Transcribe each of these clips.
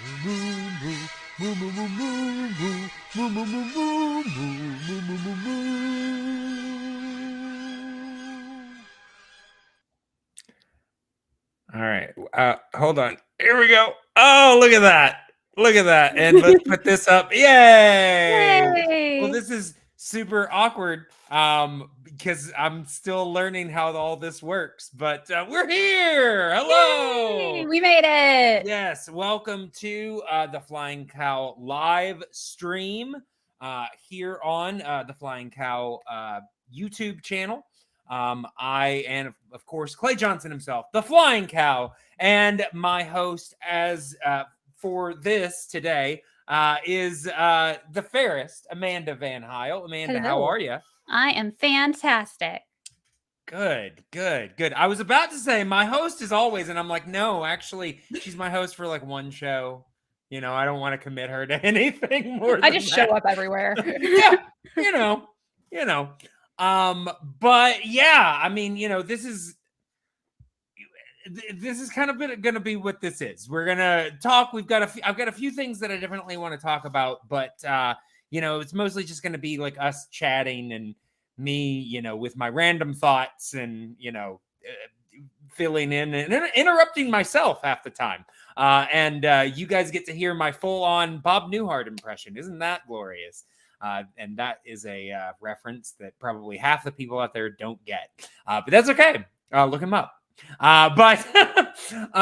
All right. Hold on. Here we go. Oh, look at that. Look at that. And let's put this up. Yay! Well, Yay! this is super awkward because I'm still learning how all this works, but we're here. Hello. Yay! We made it. Yes. Welcome to the Flying Cow live stream here on the Flying Cow YouTube channel. I and of course Clay Johnson himself, the Flying Cow, and my host as for this today is the fairest Amanda Van Heil. Amanda, Hello. how are you? I am fantastic. Good. I was about to say my host is always, and I'm like, no, actually, she's my host for like one show. You know, I don't want to commit her to anything more. I just show up everywhere. Yeah, you know. But yeah, I mean, this is kind of going to be what this is. We're gonna talk. I've got a few things that I definitely want to talk about, but it's mostly just going to be like us chatting and me, with my random thoughts and filling in and interrupting myself half the time. And you guys get to hear my full-on Bob Newhart impression. Isn't that glorious? And that is a reference that probably half the people out there don't get. But that's okay. Look him up. But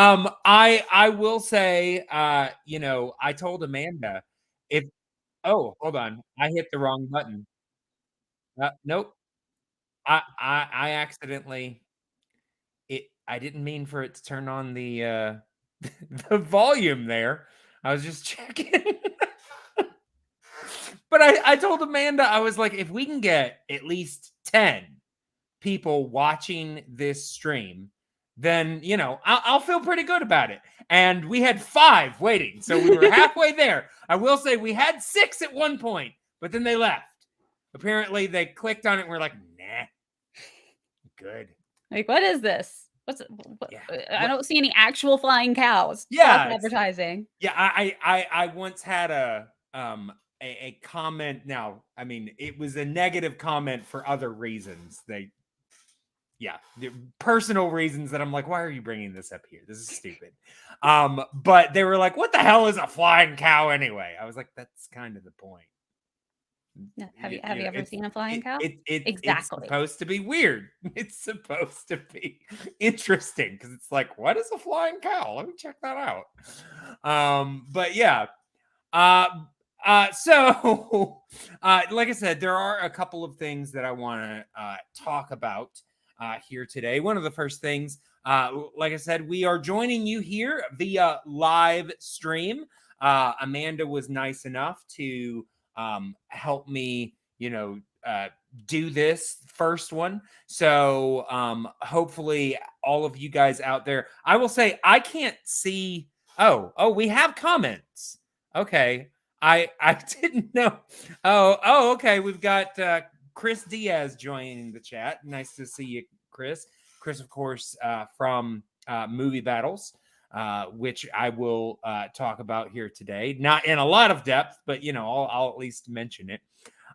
I will say, I told Amanda oh, hold on. I hit the wrong button. Nope. I accidentally I didn't mean for it to turn on the the volume there. I was just checking. But I told Amanda, I was like, if we can get at least 10 people watching this stream, then, I'll feel pretty good about it. And we had 5 waiting. So we were halfway there. I will say we had 6 at one point, but then they left. Apparently they clicked on it and we're like, nah, good. Like, what is this? What? Yeah. I don't see any actual flying cows. Yeah, False advertising. Yeah, I once had a comment. Now, I mean, it was a negative comment for other reasons. The personal reasons that I'm like, why are you bringing this up here? This is stupid. But they were like, what the hell is a flying cow anyway? I was like, that's kind of the point. Have you ever seen a flying cow? Exactly. It's supposed to be weird. It's supposed to be interesting because it's like, what is a flying cow? Let me check that out. But yeah. So like I said, there are a couple of things that I want to talk about here today. One of the first things, like I said, we are joining you here via live stream. Amanda was nice enough to help me, do this first one. So hopefully all of you guys out there, I will say I can't see. Oh, we have comments. Okay. I didn't know. Oh, okay. We've got Chris Diaz joining the chat. Nice to see you, Chris. Chris, of course, from Movie Battles. Which I will talk about here today. Not in a lot of depth, but, I'll at least mention it.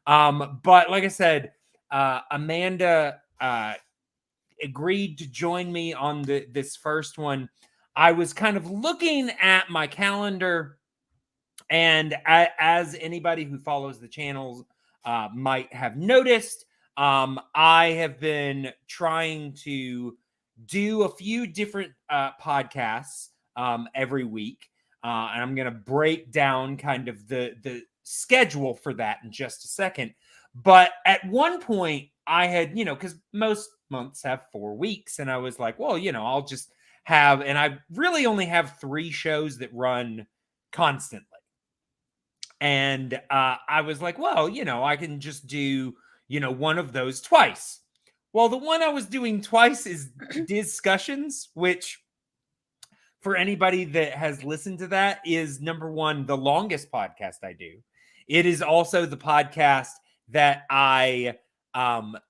But like I said, Amanda agreed to join me on this first one. I was kind of looking at my calendar, and as anybody who follows the channels might have noticed, I have been trying to do a few different podcasts every week. And I'm going to break down kind of the schedule for that in just a second. But at one point I had, because most months have 4 weeks. And I was like, well, I'll just have, and I really only have 3 shows that run constantly. And I was like, well, I can just do, one of those twice. Well, the one I was doing twice is Discussions, which for anybody that has listened to that is, number one, the longest podcast I do. It is also the podcast that I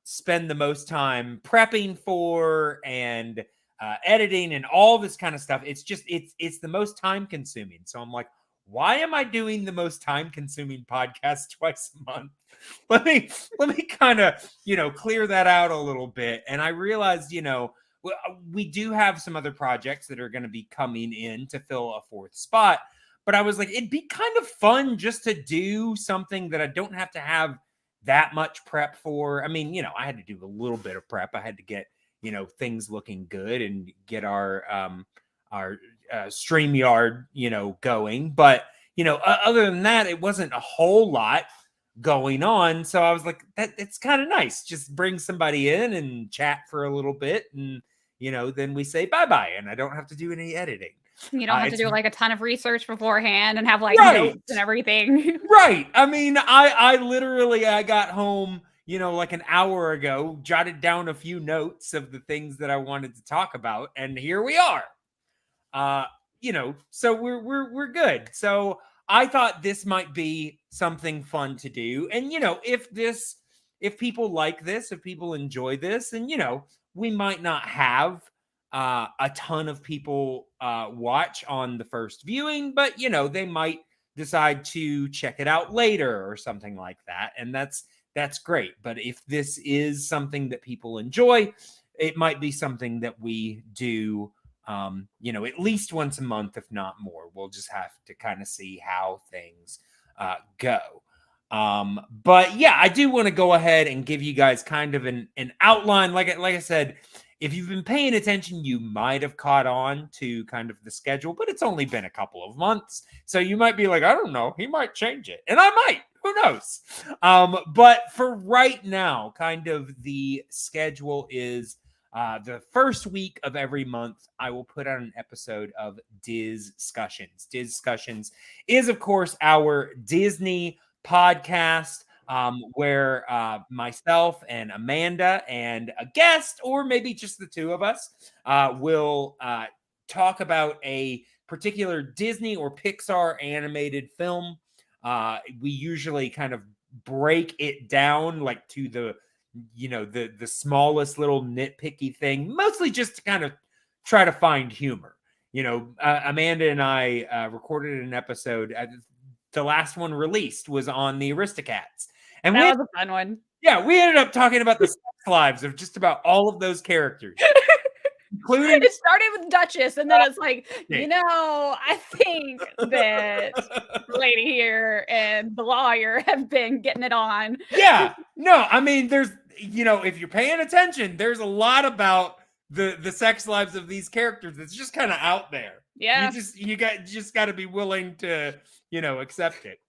spend the most time prepping for and editing and all this kind of stuff. It's just, it's the most time consuming. So I'm like, why am I doing the most time-consuming podcast twice a month? Let me kind of, clear that out a little bit. And I realized, we do have some other projects that are going to be coming in to fill a fourth spot. But I was like, it'd be kind of fun just to do something that I don't have to have that much prep for. I mean, I had to do a little bit of prep. I had to get, things looking good and get our StreamYard, going. But, other than that, it wasn't a whole lot going on. So I was like, it's kind of nice. Just bring somebody in and chat for a little bit. And, then we say bye-bye and I don't have to do any editing. You don't have to do like a ton of research beforehand and have like right. notes and everything. Right. I mean, I literally, I got home, like an hour ago, jotted down a few notes of the things that I wanted to talk about. And here we are. So we're good. So I thought this might be something fun to do. And, if people like this, if people enjoy this, and, we might not have a ton of people watch on the first viewing, but, they might decide to check it out later or something like that. And that's great. But if this is something that people enjoy, it might be something that we do at least once a month, if not more. We'll just have to kind of see how things go. But yeah, I do want to go ahead and give you guys kind of an outline. Like I said, if you've been paying attention, you might have caught on to kind of the schedule, but it's only been a couple of months. So you might be like, I don't know, he might change it. And I might, who knows? But for right now, kind of the schedule is the first week of every month, I will put out an episode of Discussions. Discussions is, of course, our Disney podcast where myself and Amanda and a guest, or maybe just the two of us, will talk about a particular Disney or Pixar animated film. We usually kind of break it down like to the smallest little nitpicky thing, mostly just to kind of try to find humor. Amanda and I recorded an episode. The last one released was on the Aristocats. And that was a fun one. Yeah, we ended up talking about the sex lives of just about all of those characters. Including it started with Duchess, and then it's like, I think that the lady here and the lawyer have been getting it on. Yeah. No, I mean, there's, if you're paying attention, there's a lot about the sex lives of these characters that's just kind of out there. Yeah. You just got to be willing to, accept it.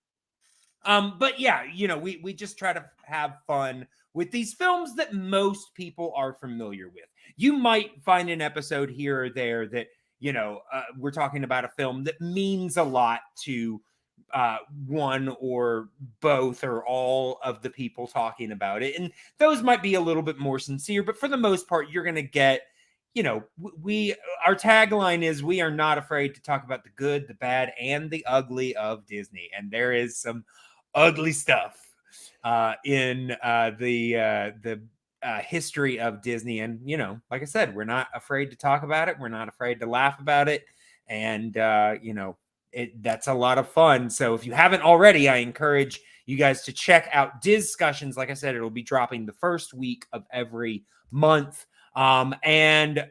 But yeah, we just try to have fun with these films that most people are familiar with. You might find an episode here or there that, we're talking about a film that means a lot to one or both or all of the people talking about it. And those might be a little bit more sincere, but for the most part, you're going to get, our tagline is, we are not afraid to talk about the good, the bad, and the ugly of Disney. And there is some ugly stuff in the history of Disney. And, like I said, we're not afraid to talk about it. We're not afraid to laugh about it. And, that's a lot of fun. So if you haven't already, I encourage you guys to check out Discussions. Like I said, it'll be dropping the first week of every month. And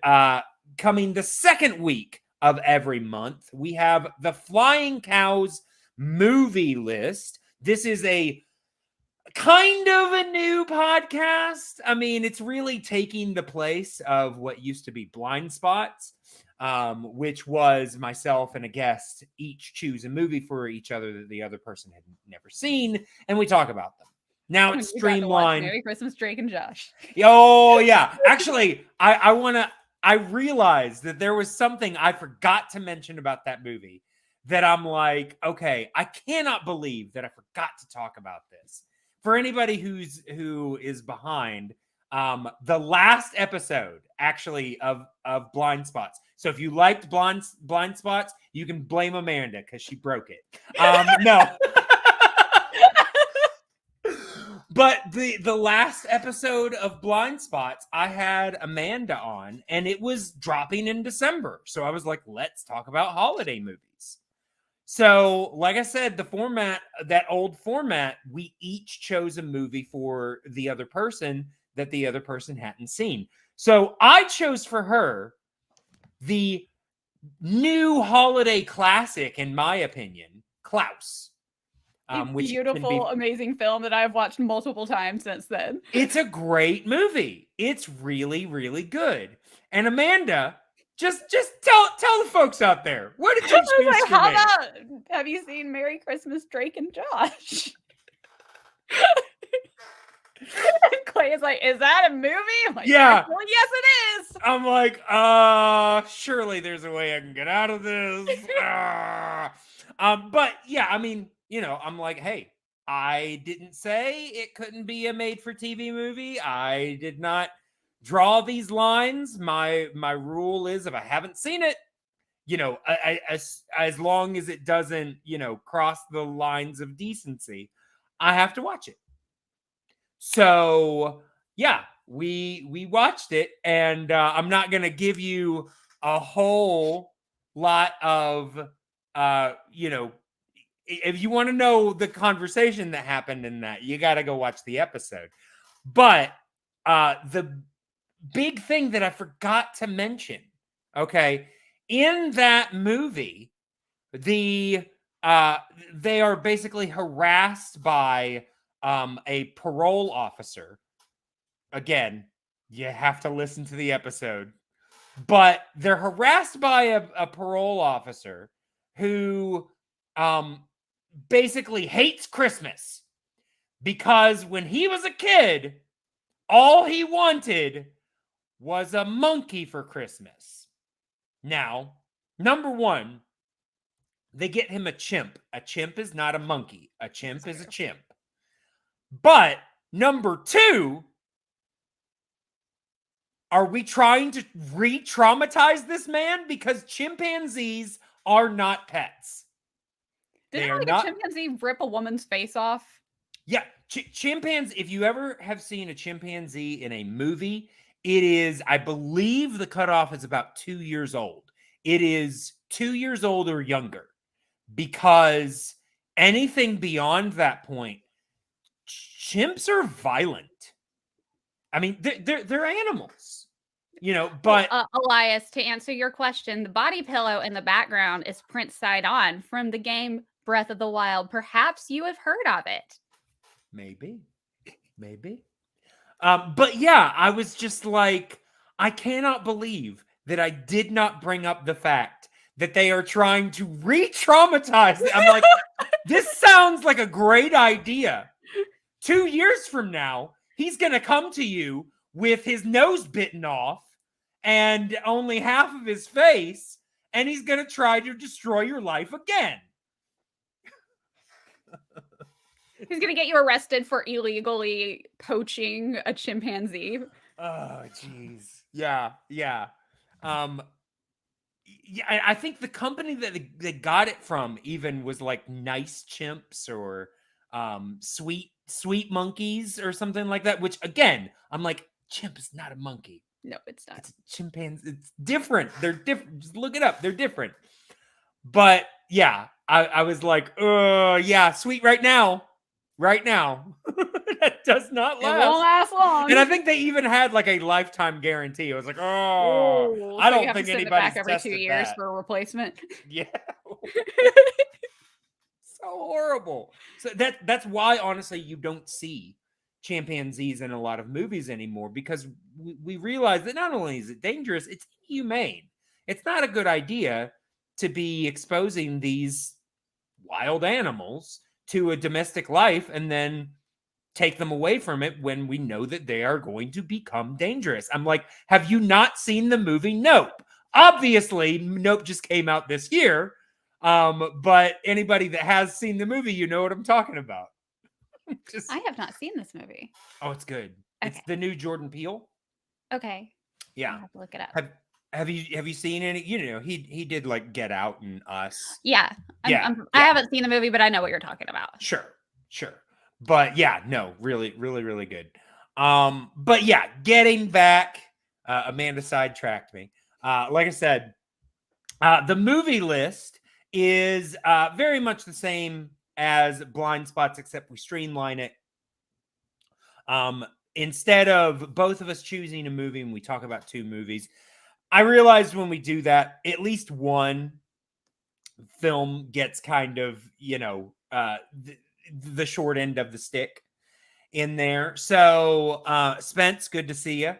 coming the second week of every month, we have the Flying Cows movie list. This is a kind of a new podcast. I mean, it's really taking the place of what used to be Blind Spots, which was myself and a guest each choose a movie for each other that the other person had never seen, and we talk about them. Now it's streamlined. Merry Christmas, Drake and Josh. Oh yeah, actually, I realized that there was something I forgot to mention about that movie that I'm like, okay, I cannot believe that I forgot to talk about this. For anybody who is behind, the last episode actually of Blind Spots. So if you liked Blind Spots, you can blame Amanda because she broke it. No. But the last episode of Blind Spots, I had Amanda on, and it was dropping in December. So I was like, let's talk about holiday movies. So, like I said, the format, that old format, we each chose a movie for the other person that the other person hadn't seen. So I chose for her the new holiday classic, in my opinion, Klaus. A Which can be, beautiful, amazing film that I've watched multiple times since then. it's a great movie. It's really, really good. And Amanda, just tell the folks out there, what did you I was choose like, for how me? about, have you seen Merry Christmas, Drake and Josh? And Clay is like, is that a movie? I'm like, Yeah. well, yes, it is. I'm like, surely there's a way I can get out of this. But yeah, I mean, I'm like, hey, I didn't say it couldn't be a made-for-TV movie. I did not draw these lines. My rule is, if I haven't seen it, as long as it doesn't, cross the lines of decency, I have to watch it. So yeah, we watched it, and I'm not gonna give you a whole lot of if you want to know the conversation that happened in that, you got to go watch the episode. But the big thing that I forgot to mention, okay, in that movie, they are basically harassed by a parole officer. Again, you have to listen to the episode. But they're harassed by a parole officer who basically hates Christmas, because when he was a kid, all he wanted was a monkey for Christmas. Now, number one, they get him a chimp. A chimp is not a monkey. A chimp is a chimp. But number two, are we trying to re-traumatize this man? Because chimpanzees are not pets. Didn't a chimpanzee rip a woman's face off? Yeah, chimpanzees, if you ever have seen a chimpanzee in a movie, it is, I believe the cutoff is about 2 years old. It is 2 years old or younger, because anything beyond that point, chimps are violent. I mean, they're animals, but Elias, to answer your question, the body pillow in the background is Prince Sidon from the game Breath of the Wild. Perhaps you have heard of it. Maybe. But yeah, I was just like, I cannot believe that I did not bring up the fact that they are trying to re-traumatize. I'm like, this sounds like a great idea. 2 years from now, he's going to come to you with his nose bitten off and only half of his face, and he's going to try to destroy your life again. He's going to get you arrested for illegally poaching a chimpanzee. Oh, jeez. Yeah. Yeah, I think the company that they got it from even was like Nice Chimps or Sweet Monkeys or something like that, which again, I'm like, chimp is not a monkey. No, it's not. It's a chimpanzee. It's different. They're different. Just look it up. They're different. But yeah, I was like, yeah, sweet right now. That does not last. It won't last long. And I think they even had like a lifetime guarantee. I was like, oh, I don't think anybody's back every 2 tested years that. for a replacement. Yeah. So horrible. So that's why, honestly, you don't see chimpanzees in a lot of movies anymore, because we realize that not only is it dangerous, it's inhumane. It's not a good idea to be exposing these wild animals to a domestic life and then take them away from it when we know that they are going to become dangerous. I'm like, have you not seen the movie Nope? Obviously, Nope just came out this year. But anybody that has seen the movie, you know what I'm talking about. I have not seen this movie. Oh, it's good. Okay. It's the new Jordan Peele. Okay. Yeah. I'll have to look it up. Have you seen any? He did like Get Out and Us. Yeah. I haven't seen the movie, but I know what you're talking about. Sure. But yeah, no, really good. But yeah, getting back, Amanda sidetracked me. Like I said, the movie list is very much the same as Blind Spots, except we streamline it. Instead of both of us choosing a movie and we talk about 2 movies, I realized when we do that, at least one film gets kind of, the short end of the stick in there. So, Spence, good to see you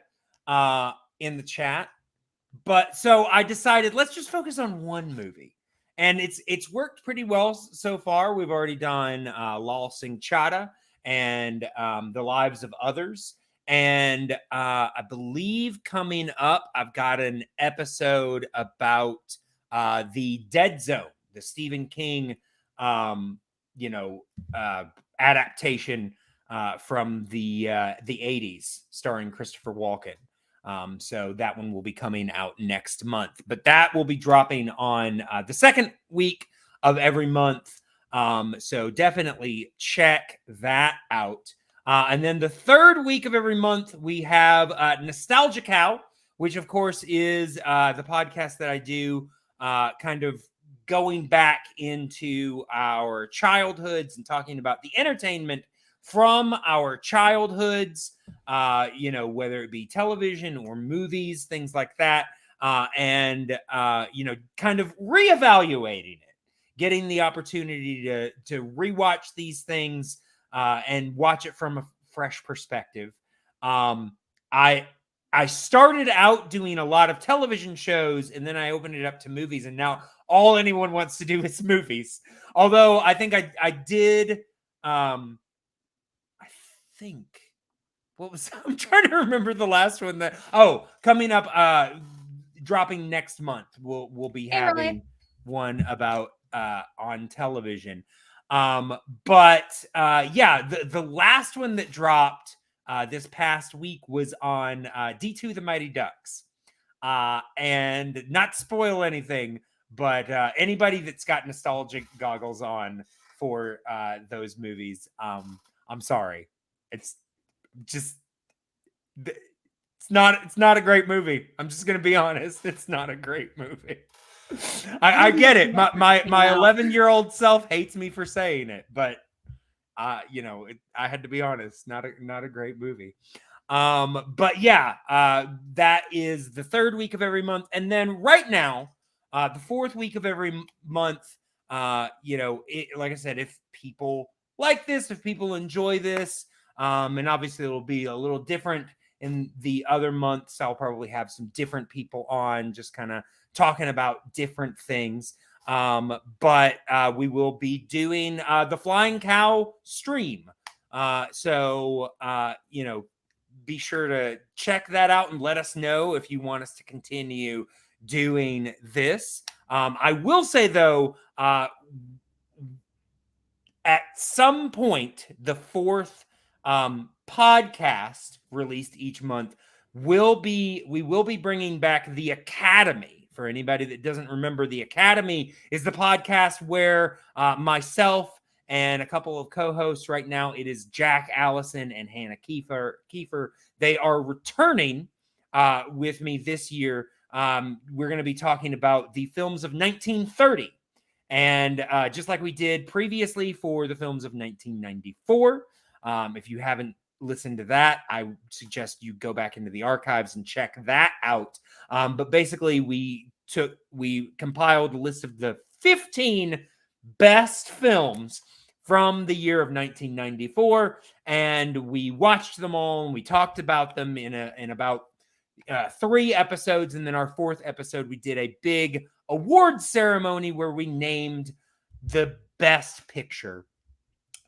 in the chat. But so I decided let's just focus on one movie. And it's worked pretty well so far. We've already done Lal Singh Chadha and The Lives of Others. And I believe coming up, I've got an episode about the Dead Zone, the Stephen King, adaptation from the 80s, starring Christopher Walken. So that one will be coming out next month, but that will be dropping on the second week of every month. So definitely check that out. And then the third week of every month, we have Nostalgia Cow, which of course is the podcast that I do kind of going back into our childhoods and talking about the entertainment from our childhoods, whether it be television or movies, things like that, and kind of reevaluating it, getting the opportunity to rewatch these things and watch it from a fresh perspective. I started out doing a lot of television shows, and then I opened it up to movies, and now all anyone wants to do is movies. Although I think I did. I'm trying to remember the last one coming up, dropping next month. We'll be having one about on television. The last one that dropped this past week was on D2 The Mighty Ducks. And not to spoil anything, but anybody that's got nostalgic goggles on for those movies, I'm sorry. It's not a great movie. I'm just gonna be honest. It's not a great movie. I get it. My 11-year-old self hates me for saying it, but I had to be honest. Not a great movie. That is the third week of every month, and then right now, the fourth week of every month. Like I said, if people like this, if people enjoy this. And obviously it'll be a little different in the other months. I'll probably have some different people on, just kind of talking about different things. But we will be doing the Flying Cow stream. So be sure to check that out and let us know if you want us to continue doing this. I will say though, at some point, the fourth podcast released each month we will be bringing back the Academy. For anybody that doesn't remember, the Academy is the podcast where myself and a couple of co-hosts right now, it is Jack Allison and Hannah Kiefer. They are returning with me this year. We're going to be talking about the films of 1930. And just like we did previously for the films of 1994, if you haven't listened to that, I suggest you go back into the archives and check that out. But basically, we compiled a list of the 15 best films from the year of 1994, and we watched them all and we talked about them in about 3 episodes. And then our 4th episode, we did a big awards ceremony where we named the best picture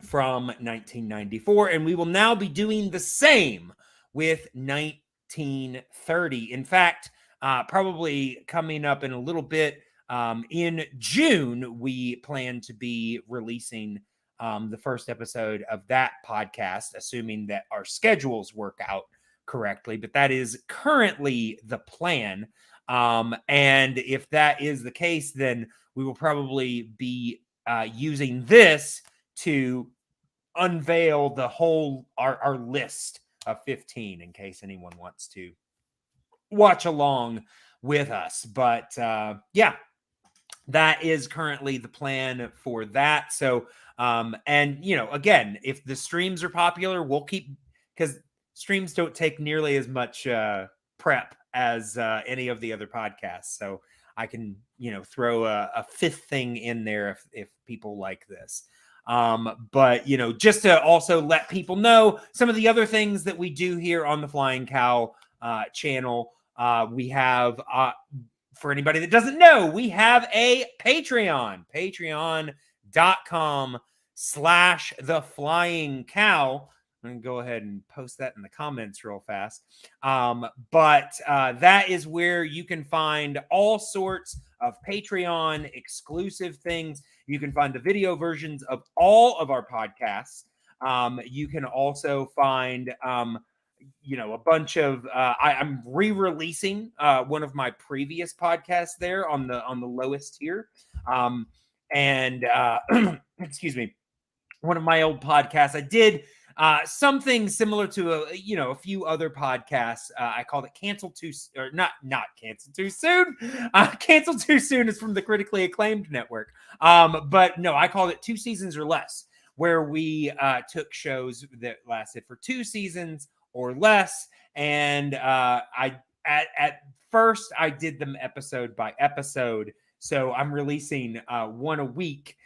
from 1994, and we will now be doing the same with 1930. In fact, probably coming up in a little bit, in June, we plan to be releasing the first episode of that podcast, assuming that our schedules work out correctly, but that is currently the plan. And if that is the case, then we will probably be using this to unveil the whole our list of 15 in case anyone wants to watch along with us. But that is currently the plan for that. So, and again, if the streams are popular, we'll keep, because streams don't take nearly as much prep as any of the other podcasts. So I can, throw a fifth thing in there if people like this. But just to also let people know some of the other things that we do here on the Flying Cow channel. We have for anybody that doesn't know, we have a Patreon, patreon.com/theflyingcow. I'm going to go ahead and post that in the comments real fast. But that is where you can find all sorts of Patreon exclusive things. You can find the video versions of all of our podcasts. You can also find a bunch of I'm re-releasing one of my previous podcasts there on the lowest tier, and excuse me, one of my old podcasts. I did something similar to a few other podcasts. I called it Cancel Too, or not Cancel Too Soon. Cancel Too Soon is from the critically acclaimed network, but no, I called it 2 Seasons or Less, where we took shows that lasted for 2 seasons or less. And at first I did them episode by episode. So I'm releasing one a week.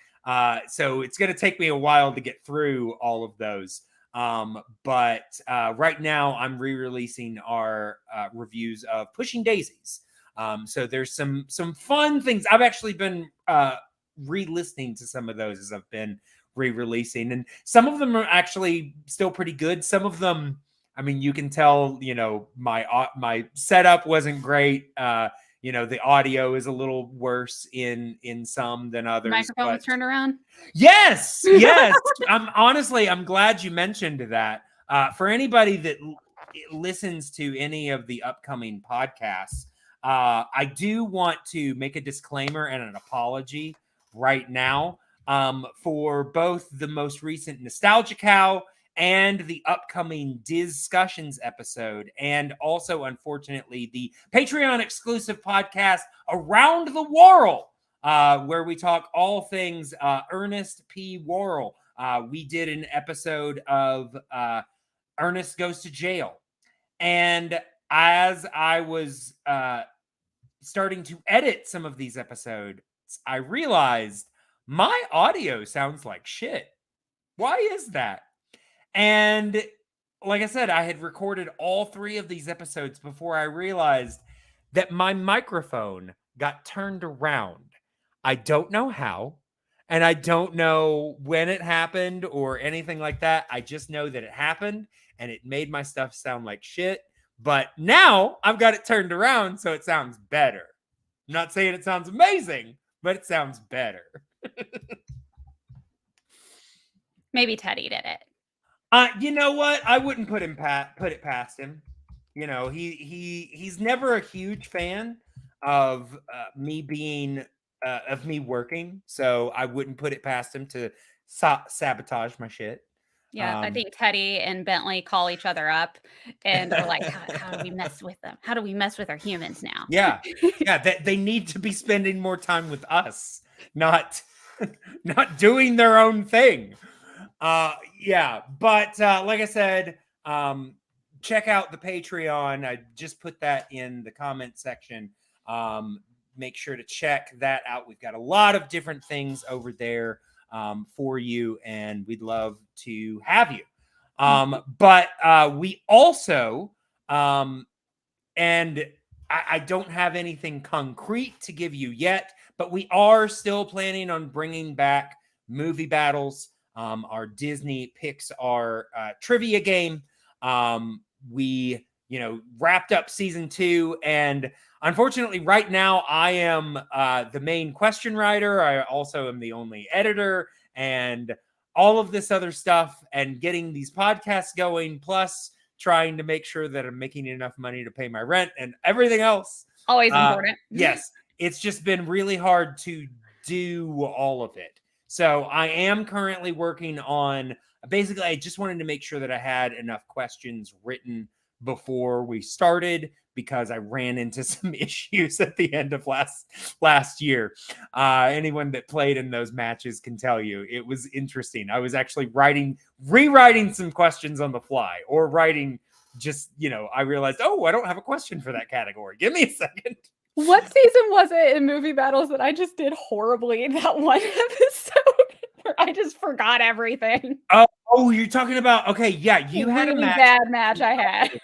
So it's going to take me a while to get through all of those. But right now I'm re-releasing our reviews of Pushing Daisies. So there's some fun things. I've actually been re-listening to some of those as I've been re-releasing, and some of them are actually still pretty good. Some of them, I mean, you can tell, my setup wasn't great. The audio is a little worse in some than others. Microphone was turned around. Yes. I'm glad you mentioned that. For anybody that listens to any of the upcoming podcasts, I do want to make a disclaimer and an apology right now for both the most recent Nostalgia Cow and the upcoming Discussions episode, and also, unfortunately, the Patreon exclusive podcast Around the World, where we talk all things Ernest P. Worrell. We did an episode of Ernest Goes to Jail, and as I was starting to edit some of these episodes, I realized my audio sounds like shit. Why is that? And like I said, I had recorded all 3 of these episodes before I realized that my microphone got turned around. I don't know how, and I don't know when it happened or anything like that. I just know that it happened, and it made my stuff sound like shit. But now I've got it turned around, so it sounds better. I'm not saying it sounds amazing, but it sounds better. Maybe Teddy did it. You know what? I wouldn't put it past him. He's never a huge fan of me being of me working, so I wouldn't put it past him to sabotage my shit. Yeah, I think Teddy and Bentley call each other up and are like, how do we mess with them? How do we mess with our humans now? Yeah. They need to be spending more time with us, not doing their own thing. But like I said, check out the Patreon. I just put that in the comment section. Make sure to check that out. We've got a lot of different things over there for you, and we'd love to have you. But we also, and I don't have anything concrete to give you yet, but we are still planning on bringing back Movie Battles, our Disney Pixar trivia game. We, wrapped up season 2, and unfortunately right now I am the main question writer. I also am the only editor and all of this other stuff, and getting these podcasts going, plus trying to make sure that I'm making enough money to pay my rent and everything else. Always important. Yes. It's just been really hard to do all of it. So I am currently working on, basically, I just wanted to make sure that I had enough questions written before we started, because I ran into some issues at the end of last year. Anyone that played in those matches can tell you it was interesting. I was actually rewriting some questions on the fly, or writing just, I realized, oh, I don't have a question for that category. Give me a second. What season was it in Movie Battles that I just did horribly in that one episode where I just forgot everything? Oh, you're talking about, okay, yeah, you had a match. Bad match I had.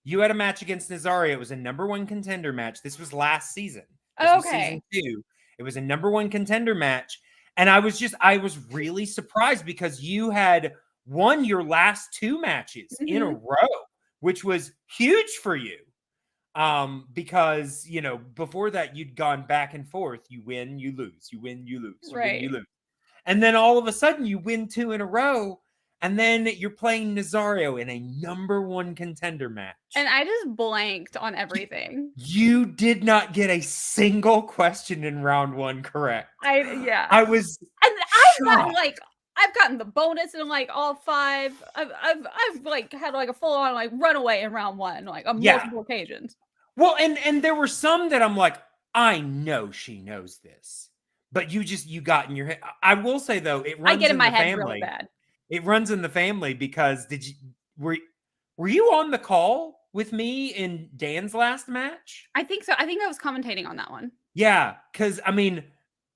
You had a match against Nazario. It was a number 1 contender match. This was last season. This was season 2. It was a number 1 contender match. And I was really surprised because you had won your last 2 matches in a row, which was huge for you. Because, before that you'd gone back and forth. You win, you lose, you win, you lose, you win, you lose. And then all of a sudden you win 2 in a row. And then you're playing Nazario in a number 1 contender match. And I just blanked on everything. You did not get a single question in round 1 correct. I was. And I've gotten the bonus in like all 5. I've like had like a full on like runaway in round 1, like on multiple occasions. Well, and there were some that I'm like, I know she knows this, but you got in your head. I will say though, it runs in my head really bad. It runs in the family because were you on the call with me in Dan's last match? I think so. I think I was commentating on that one. Yeah, because I mean,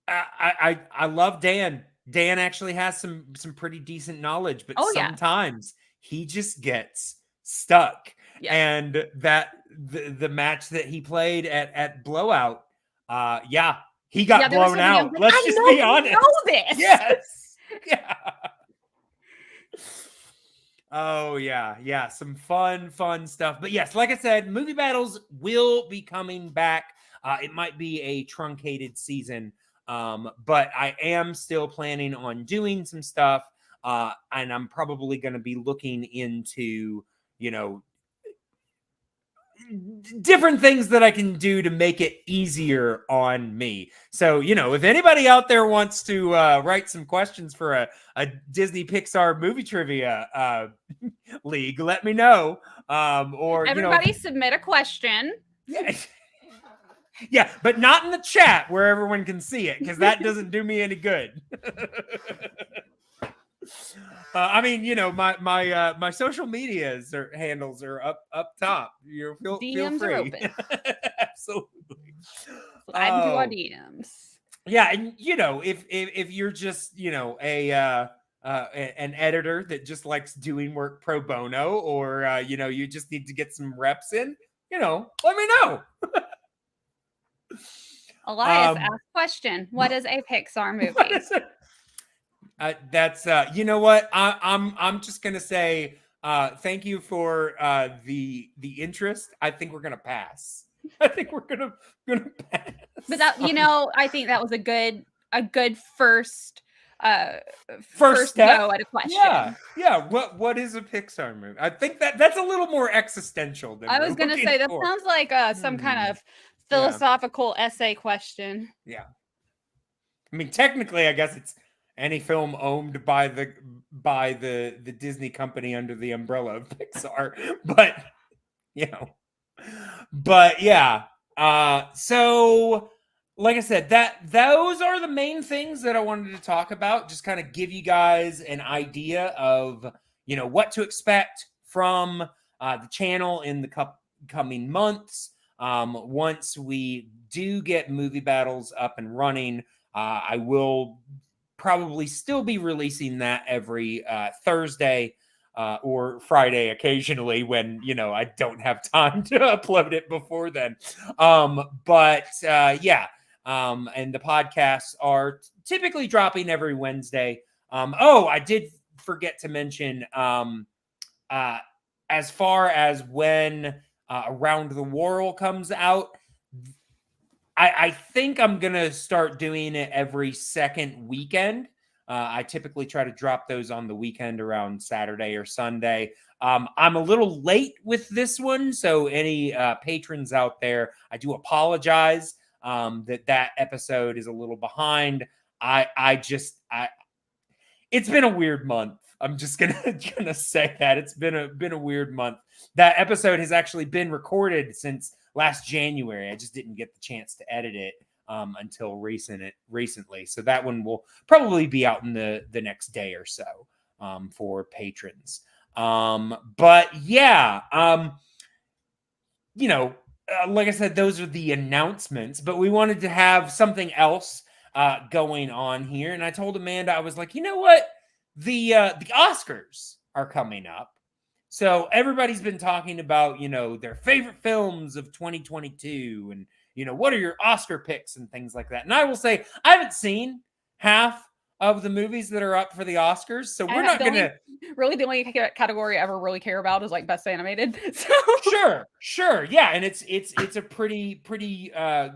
I love Dan. Dan actually has some pretty decent knowledge, but sometimes he just gets stuck. Yeah. And that the match that he played at Blowout, he got blown out. Let's just be honest. I know this. Yes. Yeah. Oh, yeah. Some fun stuff. But yes, like I said, Movie Battles will be coming back. It might be a truncated season, but I am still planning on doing some stuff. And I'm probably going to be looking into, different things that I can do to make it easier on me. So, if anybody out there wants to write some questions for a Disney Pixar movie trivia league, let me know. Or everybody submit a question. Yeah, but not in the chat where everyone can see it, because that doesn't do me any good. I mean, my social medias handles are up top. Feel free. Are open. Absolutely. Slide into our DMs. Yeah, and if you're just an editor that just likes doing work pro bono, or you just need to get some reps in, let me know. Elias asked question: what is a Pixar movie? That's you know what, I'm just gonna say thank you for the interest. I think we're gonna pass. I think we're gonna pass. But that I think that was a good first step go at a question. Yeah. What is a Pixar movie? I think that's a little more existential than I was gonna say. That sounds like some kind of philosophical essay question. Yeah. I mean, technically, I guess it's any film owned by the Disney company under the umbrella of Pixar, but so like I said, those are the main things that I wanted to talk about. Just kind of give you guys an idea of what to expect from the channel in the coming months. Once we do get Movie Battles up and running, I will probably still be releasing that every Thursday or Friday occasionally when I don't have time to upload it before then. And the podcasts are typically dropping every Wednesday. I did forget to mention as far as when Around the World comes out, I think I'm going to start doing it every second weekend. I typically try to drop those on the weekend around Saturday or Sunday. I'm a little late with this one, so any patrons out there, I do apologize that episode is a little behind. It's been a weird month. I'm just gonna say that it's been a weird month. That episode has actually been recorded since last January. I just didn't get the chance to edit it until recently. So that one will probably be out in the next day or so for patrons. But yeah, like I said, those are the announcements. But we wanted to have something else going on here, and I told Amanda, I was like, you know what, the Oscars are coming up. So everybody's been talking about, their favorite films of 2022 and, what are your Oscar picks and things like that. And I will say, I haven't seen half of the movies that are up for the Oscars. So we're not going to... Really, the only category I ever really care about is like Best Animated. So. Sure. Yeah. And it's a pretty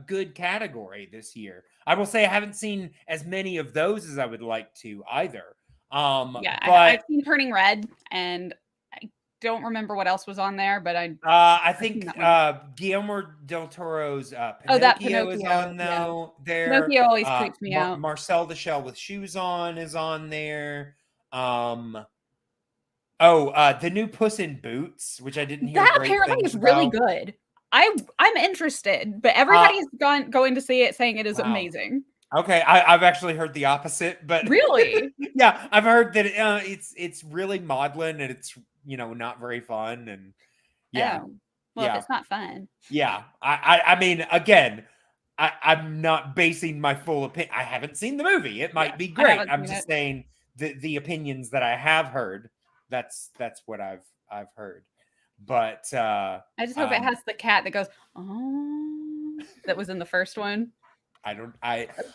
good category this year. I will say I haven't seen as many of those as I would like to either. Yeah, but I've seen Turning Red, and I don't remember what else was on there, but I think Guillermo del Toro's Pinocchio is on there. Pinocchio always creeps me out. Marcel the Shell with Shoes On is on there. The new Puss in Boots, which I didn't hear that great apparently things is really about. good. I'm interested, but everybody's going to see it, saying it is amazing. Okay, I've actually heard the opposite, but really, yeah, I've heard that it's really maudlin and it's not very fun, and if it's not fun, I mean, again, I'm not basing my full opinion. I haven't seen the movie. It might be great. I'm just saying the opinions that I have heard. That's what I've heard. But I just hope it has the cat that goes, oh, that was in the first one.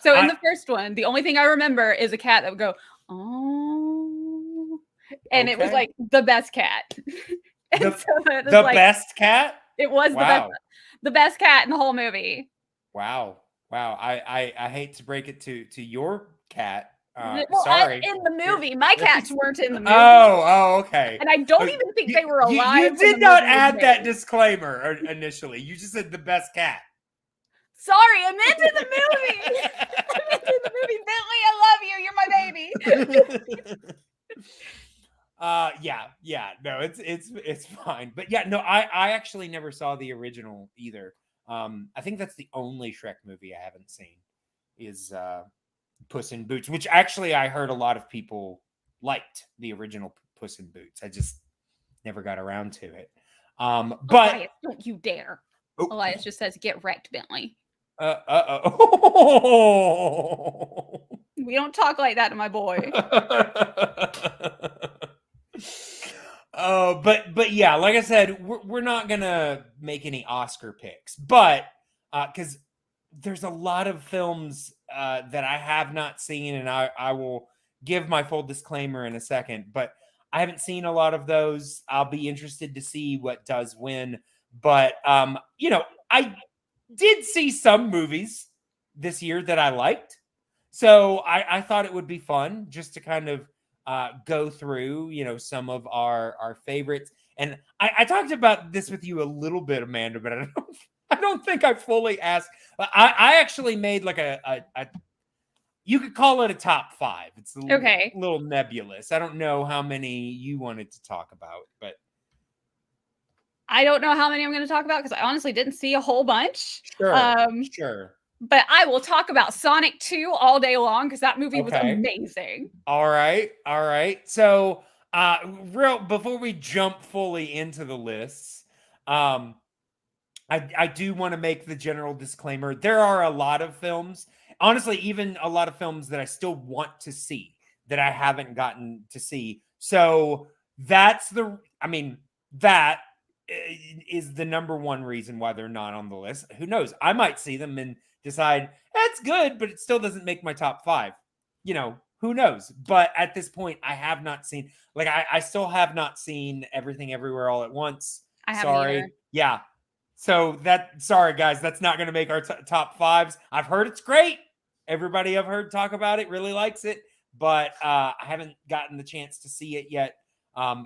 So in the first one, the only thing I remember is a cat that would go, oh, and it was like the best cat. The best cat? It was the best cat in the whole movie. Wow. I hate to break it to your cat. Sorry. In the movie, my cats weren't in the movie. Oh, okay. And I don't even think they were alive. You did not add that disclaimer initially. You just said the best cat. Sorry, I meant in the movie. I meant in the movie. Bentley, I love you. You're my baby. No, it's fine. But yeah, no, I actually never saw the original either. I think that's the only Shrek movie I haven't seen is Puss in Boots, which actually I heard a lot of people liked the original Puss in Boots. I just never got around to it. But Elias, don't you dare. Oh. Elias just says, "Get wrecked, Bentley." We don't talk like that to my boy. But yeah, like I said, we're not gonna make any Oscar picks, but because there's a lot of films that I have not seen, and I will give my full disclaimer in a second, but I haven't seen a lot of those. I'll be interested to see what does win, but I did see some movies this year that I liked, so I thought it would be fun just to kind of go through, some of our favorites. And I talked about this with you a little bit, Amanda, but I don't think I fully asked. I actually made like a you could call it a top 5. It's a little nebulous. I don't know how many you wanted to talk about, but I don't know how many I'm going to talk about because I honestly didn't see a whole bunch. Sure. But I will talk about Sonic 2 all day long because that movie was amazing. All right. So, before we jump fully into the lists, I do want to make the general disclaimer. There are a lot of films, honestly, even a lot of films that I still want to see that I haven't gotten to see. So that is the number one reason why they're not on the list. Who knows? I might see them and decide that's good, but it still doesn't make my top 5. Who knows? But at this point, I have not seen, I still have not seen Everything Everywhere All at Once. I haven't either. Yeah. So sorry guys, that's not going to make our top 5s. I've heard it's great. Everybody I've heard talk about it really likes it, but I haven't gotten the chance to see it yet.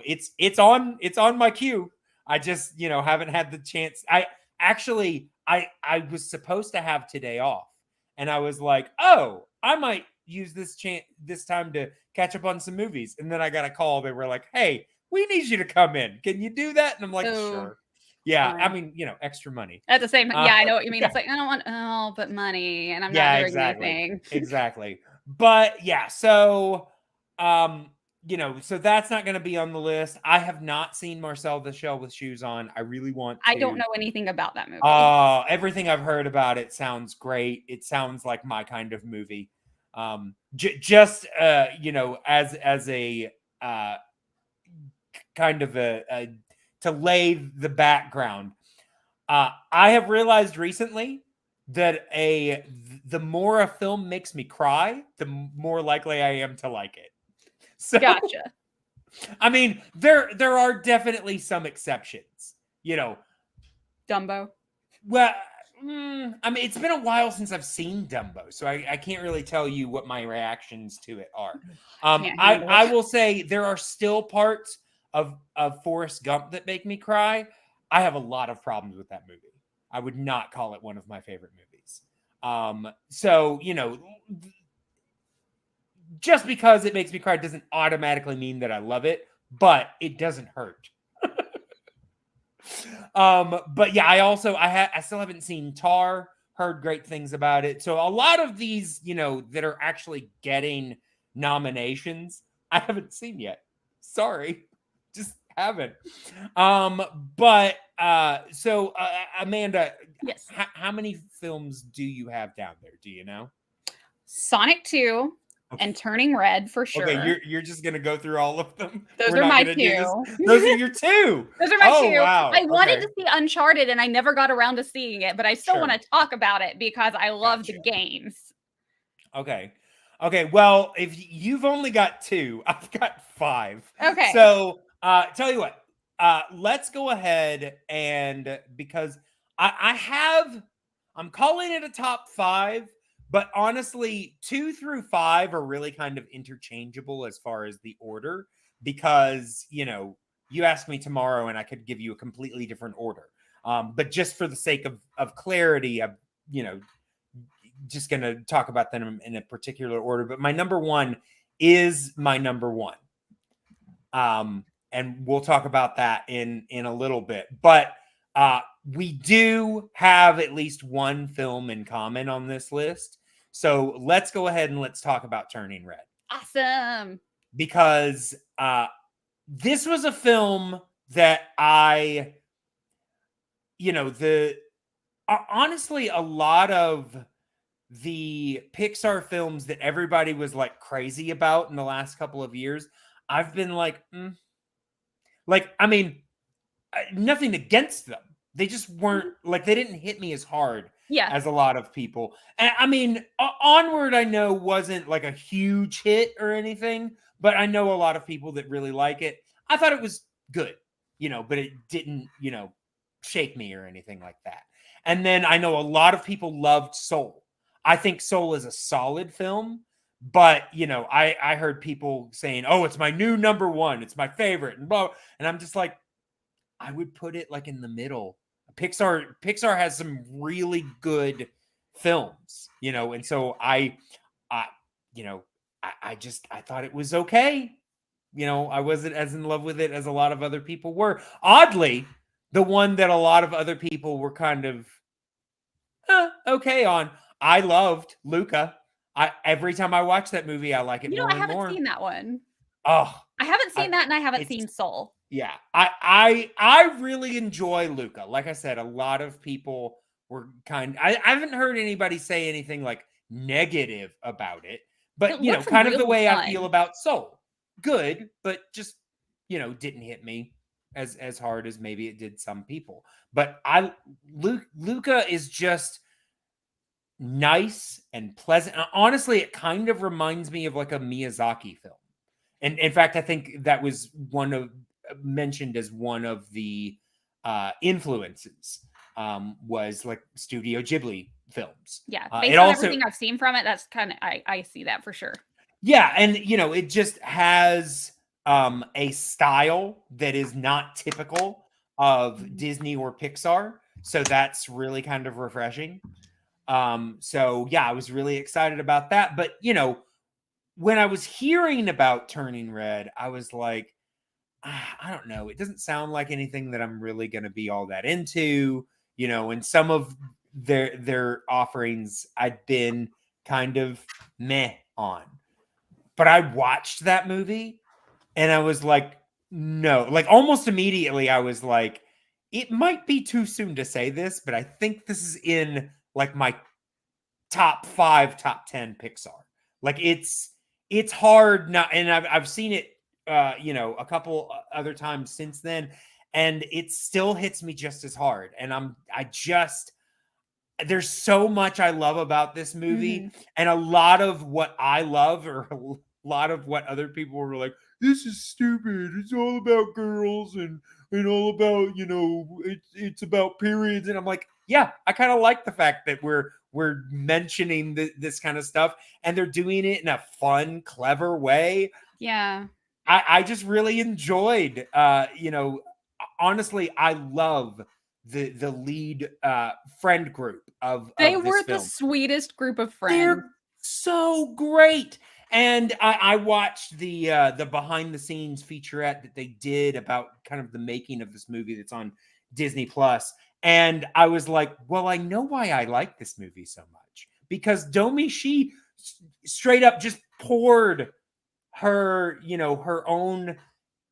It's on my queue. I just, haven't had the chance. I was supposed to have today off, and I was like, oh, I might use this time to catch up on some movies. And then I got a call. They were like, hey, we need you to come in. Can you do that? And I'm like, sure. Yeah. Fine. I mean, extra money. At the same time. Yeah, I know what you mean. Yeah. It's like, I don't want, but money. And I'm not doing anything. Exactly. But yeah, so, so that's not going to be on the list. I have not seen Marcel the Shell with Shoes On. I really want to. I don't know anything about that movie. Everything I've heard about it sounds great. It sounds like my kind of movie. Just as a kind of a to lay the background. I have realized recently that the more a film makes me cry, the more likely I am to like it. So, gotcha. I mean, there are definitely some exceptions. Dumbo. Well, I mean, it's been a while since I've seen Dumbo, so I can't really tell you what my reactions to it are. I will say there are still parts of Forrest Gump that make me cry. I have a lot of problems with that movie. I would not call it one of my favorite movies. So, just because it makes me cry doesn't automatically mean that I love it, but it doesn't hurt. But yeah, I still haven't seen Tar, heard great things about it. So a lot of these, that are actually getting nominations, I haven't seen yet. Sorry. Just haven't. But so Amanda, yes. How many films do you have down there? Do you know? Sonic 2 and Turning Red for sure. Okay, you're just gonna go through all of them. Those are my two. Those are your two. Those are my two. Wow. I wanted to see Uncharted and I never got around to seeing it, but I still want to talk about it because I love the games. Okay. Well, if you've only got 2, I've got 5. Okay. So tell you what, let's go ahead and because I'm calling it a top 5, but honestly, 2 through 5 are really kind of interchangeable as far as the order because, you ask me tomorrow and I could give you a completely different order. But just for the sake of clarity, I'm, just going to talk about them in a particular order. But my number 1 is my number 1. And we'll talk about that in a little bit. But we do have at least one film in common on this list. So let's go ahead and let's talk about Turning Red. Awesome. Because this was a film that honestly, a lot of the Pixar films that everybody was like crazy about in the last couple of years, I've been like, I mean, nothing against them. They just weren't they didn't hit me as hard as a lot of people. And I mean, Onward, I know wasn't like a huge hit or anything, but I know a lot of people that really like it. I thought it was good, but it didn't, shake me or anything like that. And then I know a lot of people loved Soul. I think Soul is a solid film, but I heard people saying, "Oh, it's my new number 1. It's my favorite," and blah. And I'm just like, I would put it like in the middle. Pixar has some really good films, and so I thought it was okay. I wasn't as in love with it as a lot of other people were. Oddly, the one that a lot of other people were kind of okay on. I loved Luca. Every time I watch that movie, I like it more and more. I haven't seen that one. Oh, I haven't seen that, and I haven't seen Soul. Yeah, I really enjoy Luca. Like I said, a lot of people were I haven't heard anybody say anything like negative about it, but kind of the way I feel about Soul. Good, but just didn't hit me as hard as maybe it did some people. But Luca is just nice and pleasant. Honestly, it kind of reminds me of like a Miyazaki film. And in fact, I think that was mentioned as one of the influences was like Studio Ghibli films. Yeah, based on everything I've seen from it, that's kind of I see that for sure. Yeah, and it just has a style that is not typical of Disney or Pixar, so that's really kind of refreshing. So yeah, I was really excited about that. But when I was hearing about Turning Red, I was like, I don't know. It doesn't sound like anything that I'm really going to be all that into, and some of their offerings I'd been kind of meh on. But I watched that movie and I was like, no, like almost immediately I was like, it might be too soon to say this, but I think this is in like my top 5, top 10 Pixar. Like it's hard not, and I've seen it a couple other times since then, and it still hits me just as hard. And there's so much I love about this movie, and a lot of what I love, or a lot of what other people were like, this is stupid. It's all about girls and all about, it's about periods. And I'm like, yeah, I kind of like the fact that we're mentioning this kind of stuff, and they're doing it in a fun, clever way. Yeah. I just really enjoyed, honestly, I love the lead friend group of they this were film. The sweetest group of friends. They're so great. And I watched the behind the scenes featurette that they did about kind of the making of this movie that's on Disney Plus. And I was like, well, I know why I like this movie so much, because Domi, she straight up just poured her, her own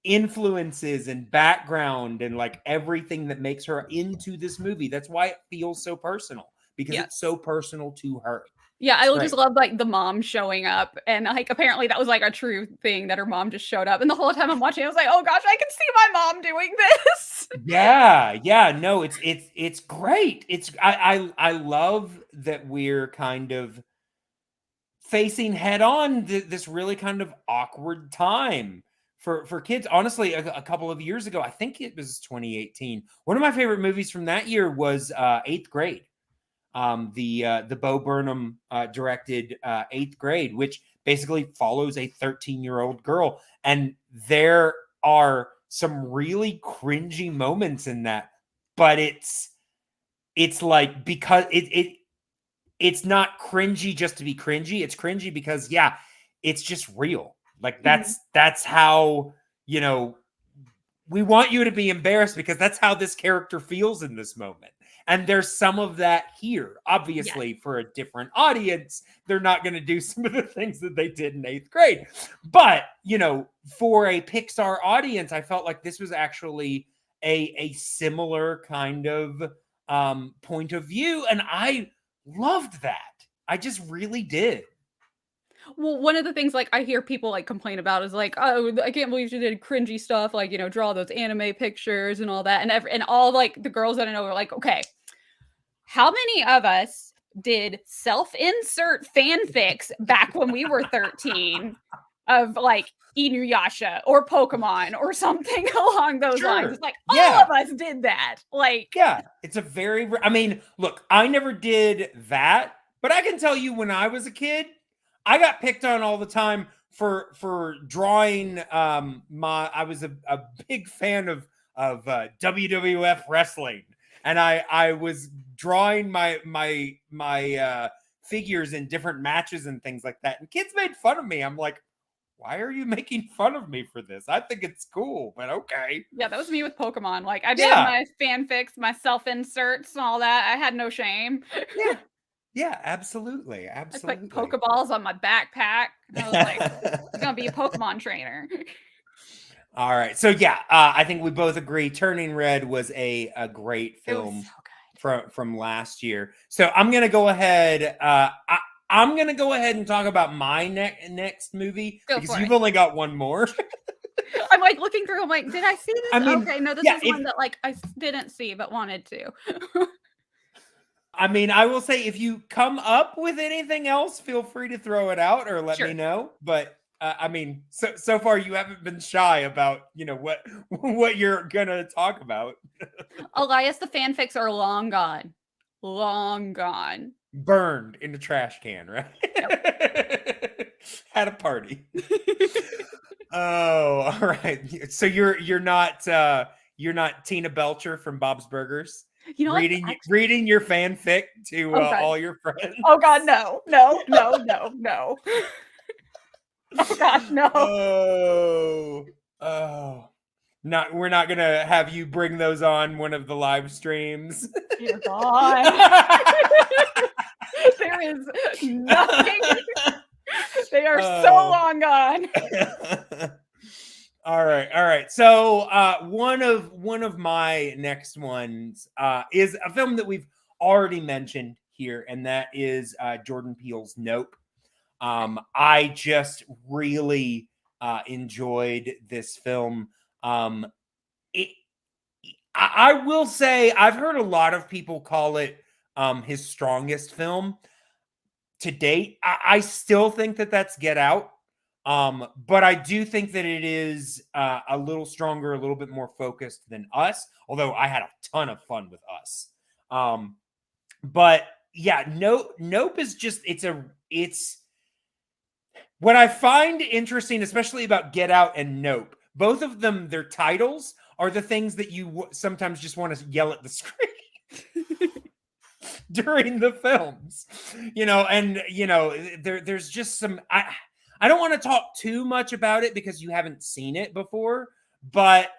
influences and background and like everything that makes her into this movie. That's why it feels so personal, because it's so personal to her. Yeah, I just love like the mom showing up, and like apparently that was like a true thing that her mom just showed up, and the whole time I'm watching, I was like, oh gosh, I can see my mom doing this. Yeah, no, it's great. I love that we're kind of facing head on this really kind of awkward time for kids. Honestly, a couple of years ago, I think it was 2018. One of my favorite movies from that year was 8th Grade. The Bo Burnham directed 8th Grade, which basically follows a 13-year-old girl. And there are some really cringy moments in that, but it's like, because it's not cringy just to be cringy. It's cringy because, yeah, it's just real. Like that's how, we want you to be embarrassed, because that's how this character feels in this moment. And there's some of that here. Obviously, for a different audience, they're not going to do some of the things that they did in 8th Grade. But, for a Pixar audience, I felt like this was actually a similar kind of point of view. And I loved that. I just really did. Well, one of the things like I hear people like complain about is like, oh, I can't believe she did cringy stuff, like, draw those anime pictures and all that. And all like the girls that I know are like, okay, how many of us did self-insert fanfics back when we were 13 of like Inuyasha or Pokemon or something along those lines? It's like all of us did that. Like, yeah, it's a very, I mean, look, I never did that, but I can tell you when I was a kid, I got picked on all the time for drawing. I was a big fan of WWF wrestling, and I was drawing my figures in different matches and things like that. And kids made fun of me. I'm like, why are you making fun of me for this? I think it's cool, but okay. Yeah, that was me with Pokemon. Like I did my fanfics, my self-inserts and all that. I had no shame. Yeah, absolutely. I put Pokeballs on my backpack. I was like, I'm gonna be a Pokemon trainer. All right. So yeah, I think we both agree Turning Red was a great film from last year. So I'm gonna go ahead. I'm gonna go ahead and talk about my next movie, because you've only got one more. I'm like looking through. I'm like, did I see this? I mean, okay, no, this is one that like I didn't see but wanted to. I mean, I will say, if you come up with anything else, feel free to throw it out or let me know. But I mean, so far you haven't been shy about what you're gonna talk about. Elias, the fanfics are long gone, burned in the trash can, right? Yep. At a party. Oh, all right. So you're not Tina Belcher from Bob's Burgers? Reading your fanfic to all your friends? Oh God, no. Oh gosh, no. Oh. We're not gonna have you bring those on one of the live streams. Dear God. There is nothing. They are so long gone. All right. So one of my next ones is a film that we've already mentioned here, and that is Jordan Peele's Nope. I just really enjoyed this film. I will say I've heard a lot of people call it his strongest film to date. I still think that that's Get Out. But I do think that it is a little stronger, a little bit more focused than Us, although I had a ton of fun with Us. But yeah, Nope is just it's what I find interesting, especially about Get Out and Nope. Both of them, their titles are the things that you sometimes just want to yell at the screen during the films, and there's just some I don't want to talk too much about it because you haven't seen it before, but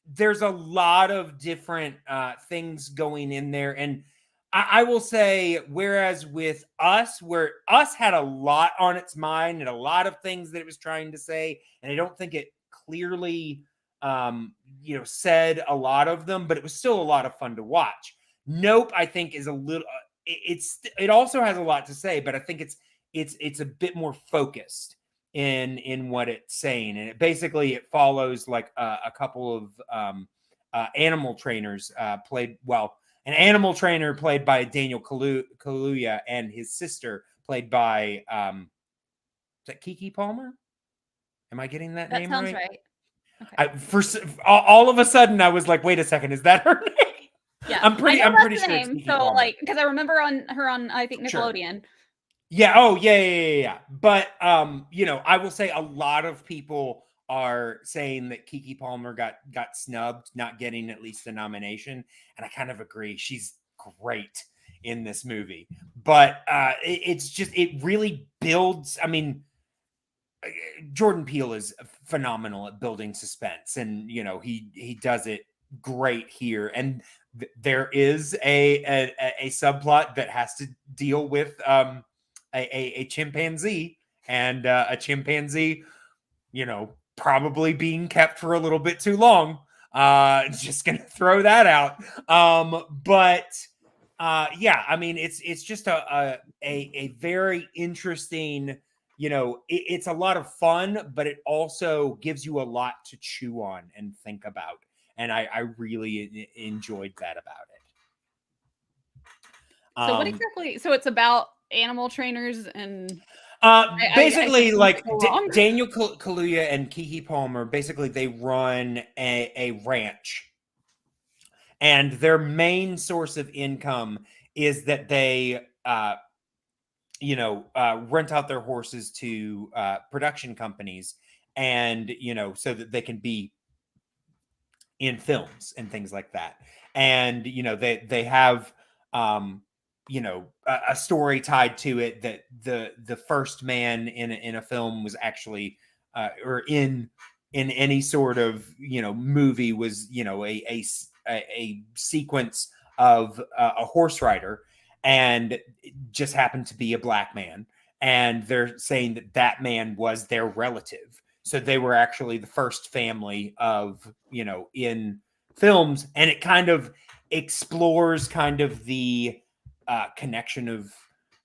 there's a lot of different things going in there. And I will say, whereas with Us, where Us had a lot on its mind and a lot of things that it was trying to say, and I don't think it clearly, said a lot of them, but it was still a lot of fun to watch. Nope, I think is a little. It also has a lot to say, but I think it's a bit more focused in what it's saying, and it follows like a couple of animal trainers an animal trainer played by Daniel Kaluuya and his sister played by is that Keke Palmer? Am I getting that name right? That sounds right. Okay. All of a sudden I was like, wait a second, is that her name? Yeah, I'm pretty sure it's Keke Palmer. Like, because I remember her on I think Nickelodeon. Sure. Yeah. Oh, yeah. But I will say a lot of people are saying that Keke Palmer got snubbed, not getting at least a nomination, and I kind of agree. She's great in this movie, but it really builds. I mean, Jordan Peele is phenomenal at building suspense, and he does it great here. And there is a subplot that has to deal with a chimpanzee and a chimpanzee, probably being kept for a little bit too long. Just gonna throw that out. But yeah, I mean, it's just a very interesting. It's a lot of fun, but it also gives you a lot to chew on and think about. And I really enjoyed that about it. So what exactly? So it's about animal trainers and basically Daniel Kaluuya and Keke Palmer, basically they run a ranch, and their main source of income is that they rent out their horses to production companies, and so that they can be in films and things like that. And they have a story tied to it that the first man in a film was actually or in any sort of movie was a sequence of a horse rider, and it just happened to be a black man, and they're saying that man was their relative. So they were actually the first family of in films, and it kind of explores kind of the connection of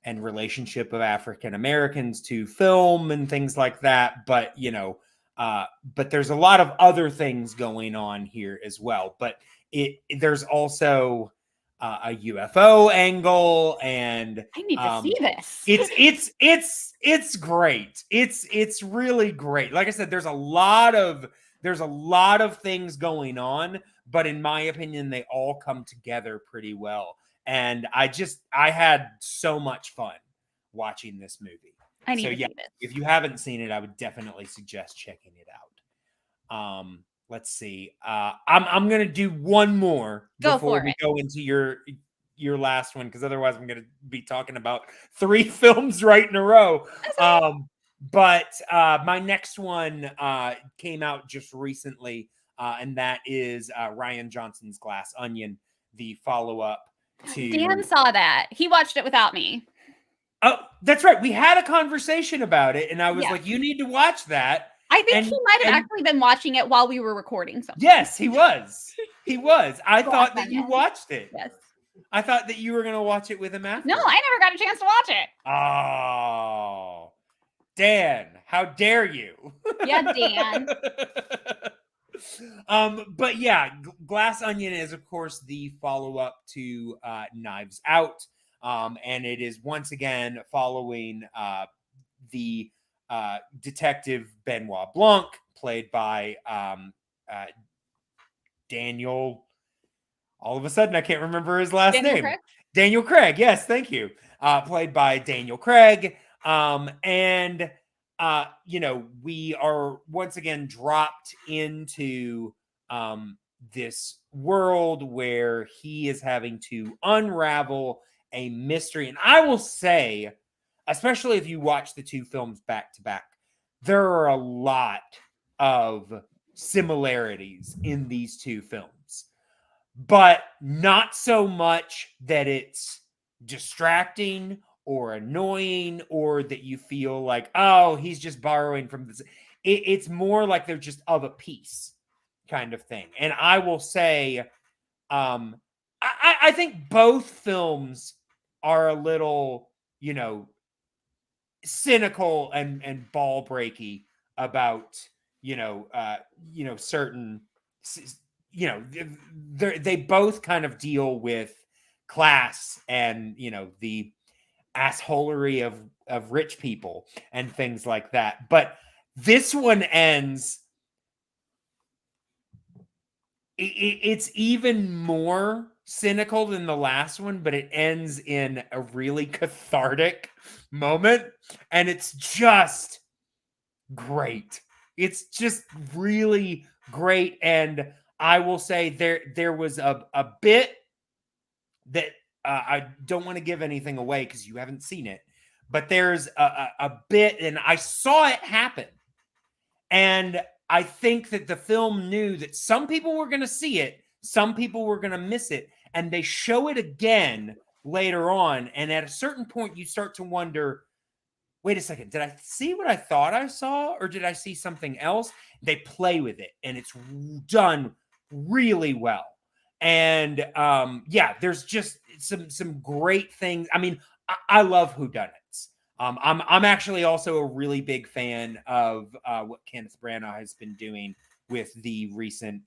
and relationship of African Americans to film and things like that. But but there's a lot of other things going on here as well. But there's also a UFO angle, and I need to see this. It's great. It's really great. Like I said, there's a lot of things going on, but in my opinion, they all come together pretty well. And I had so much fun watching this movie. I need to see this. If you haven't seen it, I would definitely suggest checking it out. Let's see. I'm gonna do one more before we go into your last one, because otherwise I'm gonna be talking about 3 films right in a row. But my next one came out just recently, and that is Rian Johnson's Glass Onion, the follow-up to... Dan saw that. He watched it without me. Oh, that's right. We had a conversation about it, and I was like, you need to watch that. I think he might have actually been watching it while we were recording something. Yes, he was. He was. I thought that you watched it. Yes. I thought that you were going to watch it with him after. No, I never got a chance to watch it. Oh, Dan, how dare you? Yeah, Dan. But yeah, Glass Onion is, of course, the follow-up to Knives Out. And it is once again following the detective Benoit Blanc, played by Daniel. All of a sudden, I can't remember his last name. Craig? Daniel Craig. Yes, thank you. Played by Daniel Craig. And we are once again dropped into this world where he is having to unravel a mystery. And I will say, especially if you watch the two films back to back, there are a lot of similarities in these two films, but not so much that it's distracting or annoying or that you feel like, oh, he's just borrowing from this. It's more like they're just of a piece kind of thing. And I will say, I think both films are a little, cynical and ball breaky about, certain, they both kind of deal with class and, the assholery of rich people and things like that. But this one ends, it's even more cynical than the last one, but it ends in a really cathartic moment, and it's just great. It's just really great. And I will say there was a bit that I don't want to give anything away because you haven't seen it, but there's a bit, and I saw it happen, and I think that the film knew that some people were going to see it, some people were going to miss it, and they show it again later on. And at a certain point, you start to wonder, wait a second, did I see what I thought I saw, or did I see something else? They play with it, and it's done really well. And there's just some great things. I mean, I love whodunits. I'm actually also a really big fan of what Kenneth Branagh has been doing with the recent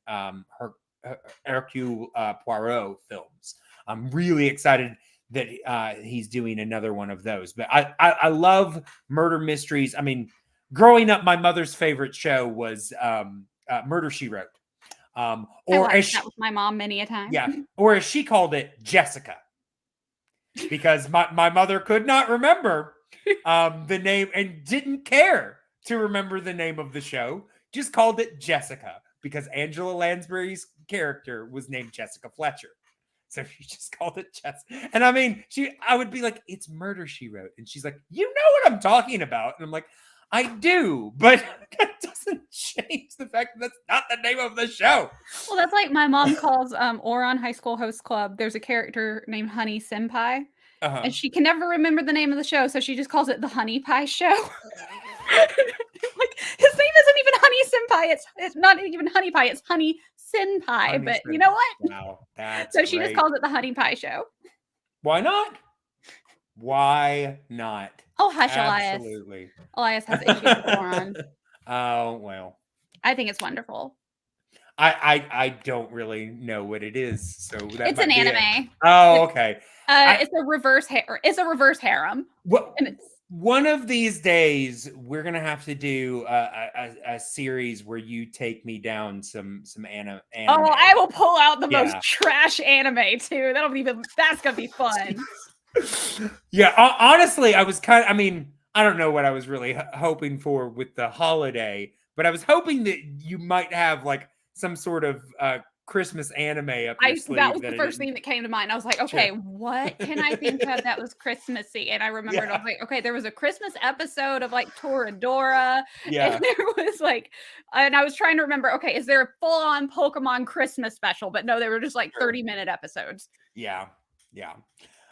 Hercule Poirot films. I'm really excited that he's doing another one of those. But I love murder mysteries. I mean, growing up, my mother's favorite show was Murder, She Wrote. Or as that with my mom many a time. Yeah, or as she called it, Jessica. Because my mother could not remember the name and didn't care to remember the name of the show. Just called it Jessica because Angela Lansbury's character was named Jessica Fletcher. So she just called it Jessica. And I mean, I would be like, it's Murder, She Wrote. And she's like, you know what I'm talking about. And I'm like, I do, but that doesn't change the fact that that's not the name of the show. Well, that's like my mom calls Ouran High School Host Club. There's a character named Honey Senpai, and she can never remember the name of the show, so she just calls it the Honey Pie Show. Like his name isn't even Honey Senpai. It's not even Honey Pie. It's Honey Senpai. But you know what? Wow, that's so she just calls it the Honey Pie Show. Why not? Why not? Oh, hush, Absolutely. Elias has issues with Ouran. Oh, well. I think it's wonderful. I don't really know what it is, so that it's an anime. Oh, okay. It's a reverse harem. Well, one of these days we're gonna have to do a series where you take me down some anime. Oh, I will pull out the most trash anime too. That's gonna be fun. Yeah, honestly, I don't know what I was really hoping for with the holiday, but I was hoping that you might have like some sort of Christmas anime up your sleeve. That was the first thing that came to mind. I was like, okay, what can I think of that was Christmassy? And I remembered, I was like, okay, there was a Christmas episode of like Toradora. Yeah. And there was like, and I was trying to remember, okay, is there a full-on Pokemon Christmas special? But no, they were just like 30-minute episodes. Yeah. Yeah.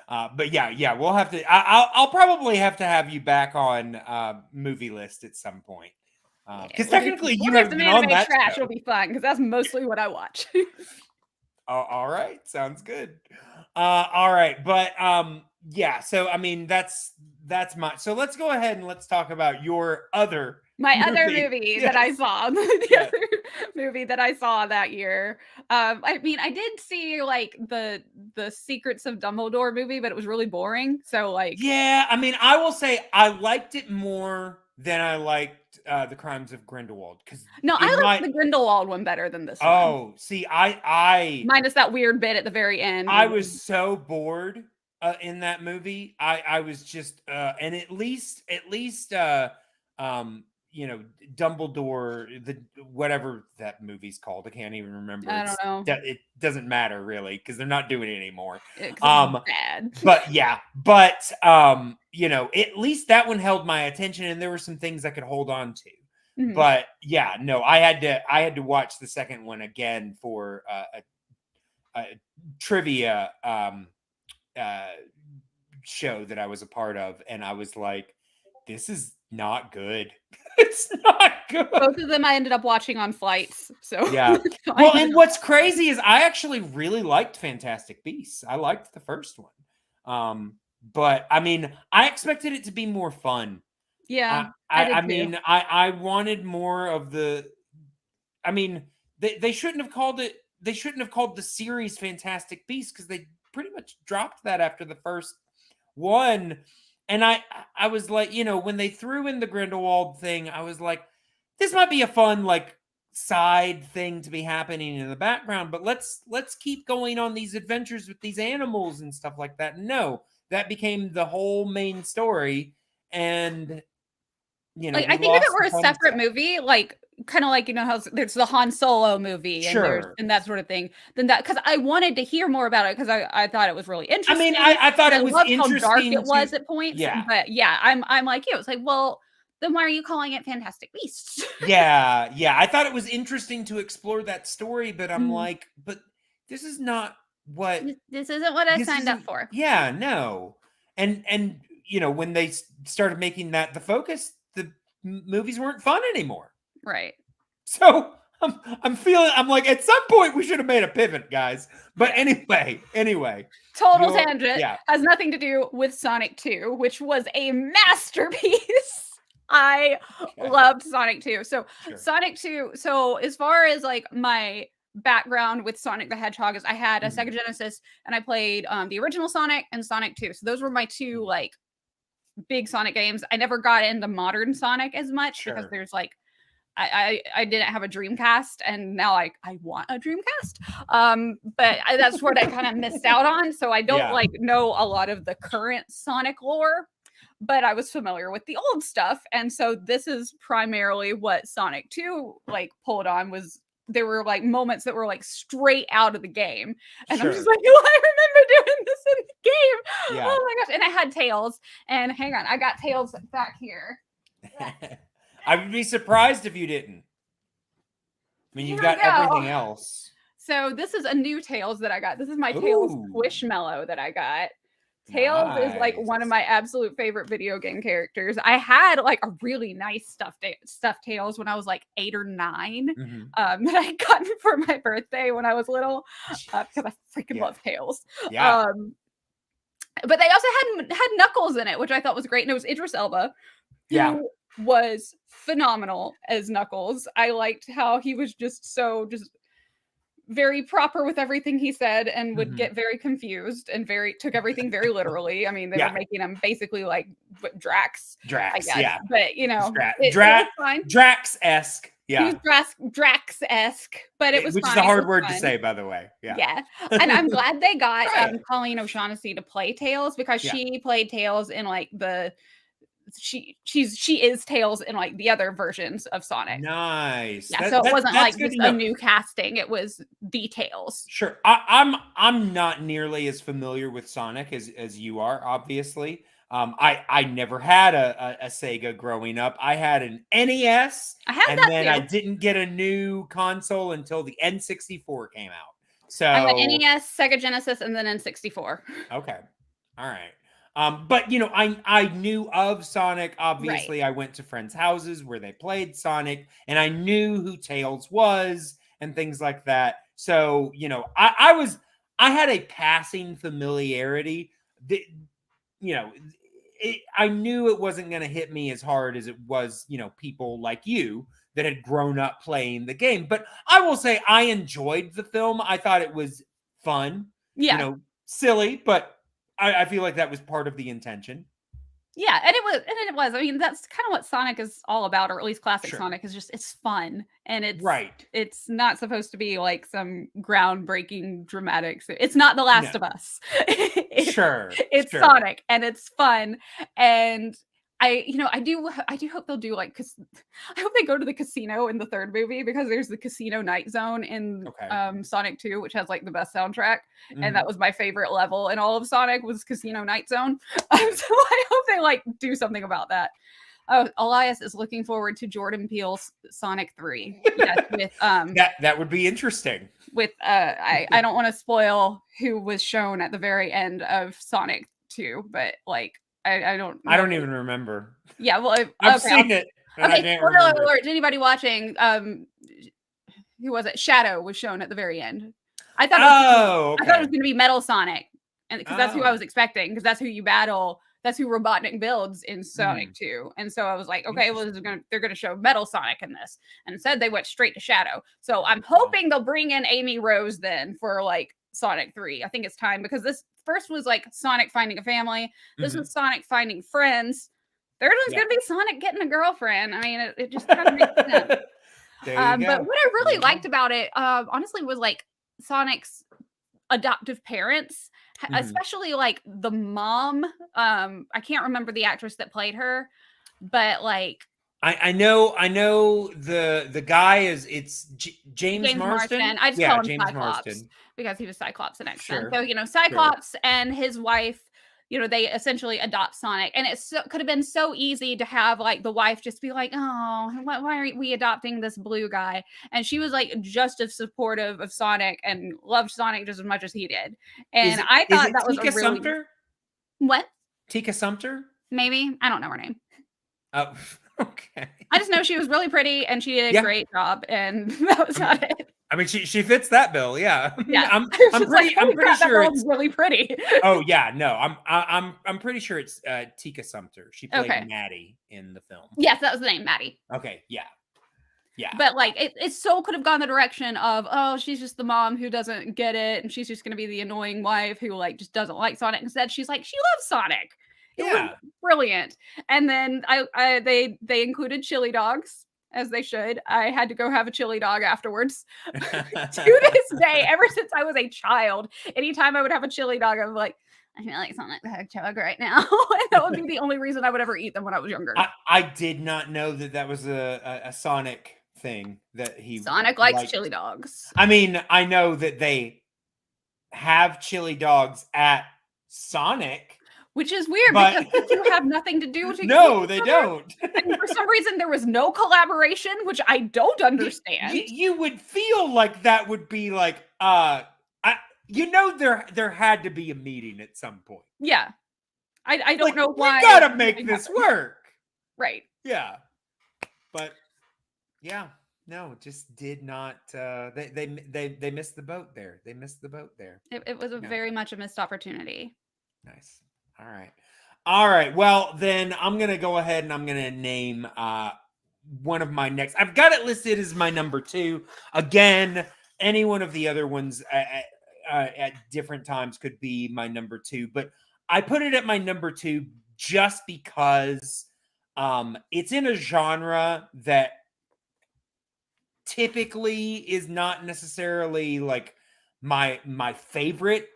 But yeah, we'll have to. I'll probably have to have you back on movie list at some point. Because technically, you have been on that trash. It'll be fun because that's mostly what I watch. All right, sounds good. All right, but yeah. So I mean, that's my. So let's go ahead and let's talk about your other. Other movie that I saw, other movie that I saw that year. I mean, I did see like the Secrets of Dumbledore movie, but it was really boring. So like, yeah, I mean, I will say I liked it more than I liked The Crimes of Grindelwald. Because I liked the Grindelwald one better than this one. Oh, see, I minus that weird bit at the very end. I was so bored in that movie. I was just and at least you know, Dumbledore, the whatever that movie's called, I can't even remember. I don't know. It doesn't matter really because they're not doing it anymore. Bad. But yeah, you know, at least that one held my attention, and there were some things I could hold on to. Mm-hmm. But yeah, no, I had to watch the second one again for a trivia show that I was a part of, and I was like, this is not good. It's not good. Both of them I ended up watching on flights. So yeah. Well, and what's crazy is I actually really liked Fantastic Beasts. I liked the first one. But I mean, I expected it to be more fun. Yeah. I mean, I wanted more of the. I mean, they shouldn't have called it. They shouldn't have called the series Fantastic Beasts because they pretty much dropped that after the first one. And I was like, you know, when they threw in the Grindelwald thing, I was like, this might be a fun like side thing to be happening in the background, but let's keep going on these adventures with these animals and stuff like that. No, that became the whole main story, and you know, like, I think if it were a separate movie, like kind of like, you know, how there's the Han Solo movie and that sort of thing, then that, because I wanted to hear more about it because I thought it was really interesting. I mean, I thought it was interesting how dark it was at points. Yeah. But yeah, I'm like you. It's like, well, then why are you calling it Fantastic Beasts? yeah. I thought it was interesting to explore that story, but I'm like, but this is not what this isn't what I signed up for. Yeah, no. And you know, when they started making that the focus, the movies weren't fun anymore. Right. So I'm like, at some point we should have made a pivot, guys. But anyway. Total tangent. Yeah. Has nothing to do with Sonic 2, which was a masterpiece. I loved Sonic 2. So Sonic 2. So as far as like my background with Sonic the Hedgehog is I had a Sega Genesis and I played the original Sonic and Sonic 2. So those were my two like big Sonic games. I never got into modern Sonic as much because there's like I didn't have a Dreamcast, and now I want a Dreamcast. But that's what I kind of missed out on. So I don't like know a lot of the current Sonic lore, but I was familiar with the old stuff. And so this is primarily what Sonic 2 like pulled on was there were like moments that were like straight out of the game. And I'm just like, oh, I remember doing this in the game. Yeah. Oh my gosh. And I had Tails, and hang on, I got Tails back here. I would be surprised if you didn't. I mean, you've got everything else. So this is a new Tails that I got. This is my Tails Squishmallow that I got. Tails is like one of my absolute favorite video game characters. I had like a really nice stuffed Tails when I was like 8 or 9 that I had gotten for my birthday when I was little because I freaking love Tails. Yeah. But they also had Knuckles in it, which I thought was great. And it was Idris Elba. Who was phenomenal as Knuckles. I liked how he was just very proper with everything he said and would get very confused and took everything very literally. I mean, they were making him basically like Drax, I guess. Yeah. But you know, it was fine. Drax-esque. Yeah. He was Drax-esque, but it was which fine. is a hard word to say, by the way. Yeah. Yeah. And I'm glad they got Colleen O'Shaughnessy to play Tails because she played Tails in like the she is Tails in like the other versions of Sonic. Nice. Yeah, so it wasn't like just a new casting. It was the Tails. Sure. I'm not nearly as familiar with Sonic as you are, obviously. I never had a Sega growing up. I had an NES, and then too. I didn't get a new console until the N64 came out. So I had NES, Sega Genesis, and then N64. Okay. All right. But you know, I knew of Sonic. Obviously, I went to friends' houses where they played Sonic, and I knew who Tails was and things like that. So, you know, I had a passing familiarity. You know, I knew it wasn't going to hit me as hard as it was, you know, people like you that had grown up playing the game. But I will say I enjoyed the film. I thought it was fun. Yeah. You know, silly, but I feel like that was part of the intention. Yeah, and it was. I mean, that's kind of what Sonic is all about, or at least classic Sonic is just it's fun, and it's not supposed to be like some groundbreaking dramatic. It's not The Last of Us. It's Sonic, and it's fun, and I do hope they'll do like, because I hope they go to the casino in the third movie, because there's the casino night zone in Sonic 2, which has like the best soundtrack, and that was my favorite level in all of Sonic was Casino Night Zone. So I hope they like do something about that. Oh, Elias is looking forward to Jordan Peele's Sonic 3. Yes, with that would be interesting. With I don't want to spoil who was shown at the very end of Sonic 2, but like I don't even remember. Yeah, well, I've seen it. Okay, spoiler alert to anybody watching. Who was it? Shadow was shown at the very end. I thought it was going to be Metal Sonic, and because that's who I was expecting, because that's who you battle. That's who Robotnik builds in Sonic 2. And so I was like, okay, well, they're going to show Metal Sonic in this. And instead they went straight to Shadow. So I'm hoping they'll bring in Amy Rose then for like Sonic 3. I think it's time, because this first was like Sonic finding a family. This was Sonic finding friends. Third one's going to be Sonic getting a girlfriend. I mean, it just kind of makes sense. But what I really liked about it, honestly, was like Sonic's adoptive parents, especially like the mom. I can't remember the actress that played her, but like I know the guy it's James Marsden. I just call him Cyclops because he was Cyclops in X-Men. So, you know, Cyclops and his wife, you know, they essentially adopt Sonic, and it could have been so easy to have like the wife just be like, oh, why are we adopting this blue guy? And she was like just as supportive of Sonic and loved Sonic just as much as he did. And I thought that was a really Sumter? What? Tika Sumter? Maybe. I don't know her name. Oh, okay. I just know she was really pretty and she did a great job, and that was not it. I mean, she fits that bill, yeah. Yeah, I'm pretty sure it's really pretty. Oh yeah, no, I'm pretty sure it's Tika Sumter. She played Maddie in the film. Yes, that was the name, Maddie. Okay, yeah. But like, it so could have gone the direction of, oh, she's just the mom who doesn't get it, and she's just going to be the annoying wife who like just doesn't like Sonic. Instead, she's like, she loves Sonic. It was brilliant. And then they included chili dogs, as they should. I had to go have a chili dog afterwards. To this day, ever since I was a child, anytime I would have a chili dog, I was like, I feel like Sonic the Hedgehog right now. And that would be the only reason I would ever eat them when I was younger. I did not know that was a Sonic thing that Sonic likes chili dogs. I mean, I know that they have chili dogs at Sonic. Which is weird, because you have nothing to do with it. No, they don't. And for some reason, there was no collaboration, which I don't understand. You would feel like that would be like, there had to be a meeting at some point. Yeah. I don't know why. We gotta make this work. Right. Yeah. But yeah, no, it just did not. They missed the boat there. They missed the boat there. It was very much a missed opportunity. Nice. All right. Well, then I'm going to go ahead and I'm going to name one of my next. I've got it listed as my number 2. Again, any one of the other ones at different times could be my number 2. But I put it at my number 2 just because it's in a genre that typically is not necessarily like my favorite.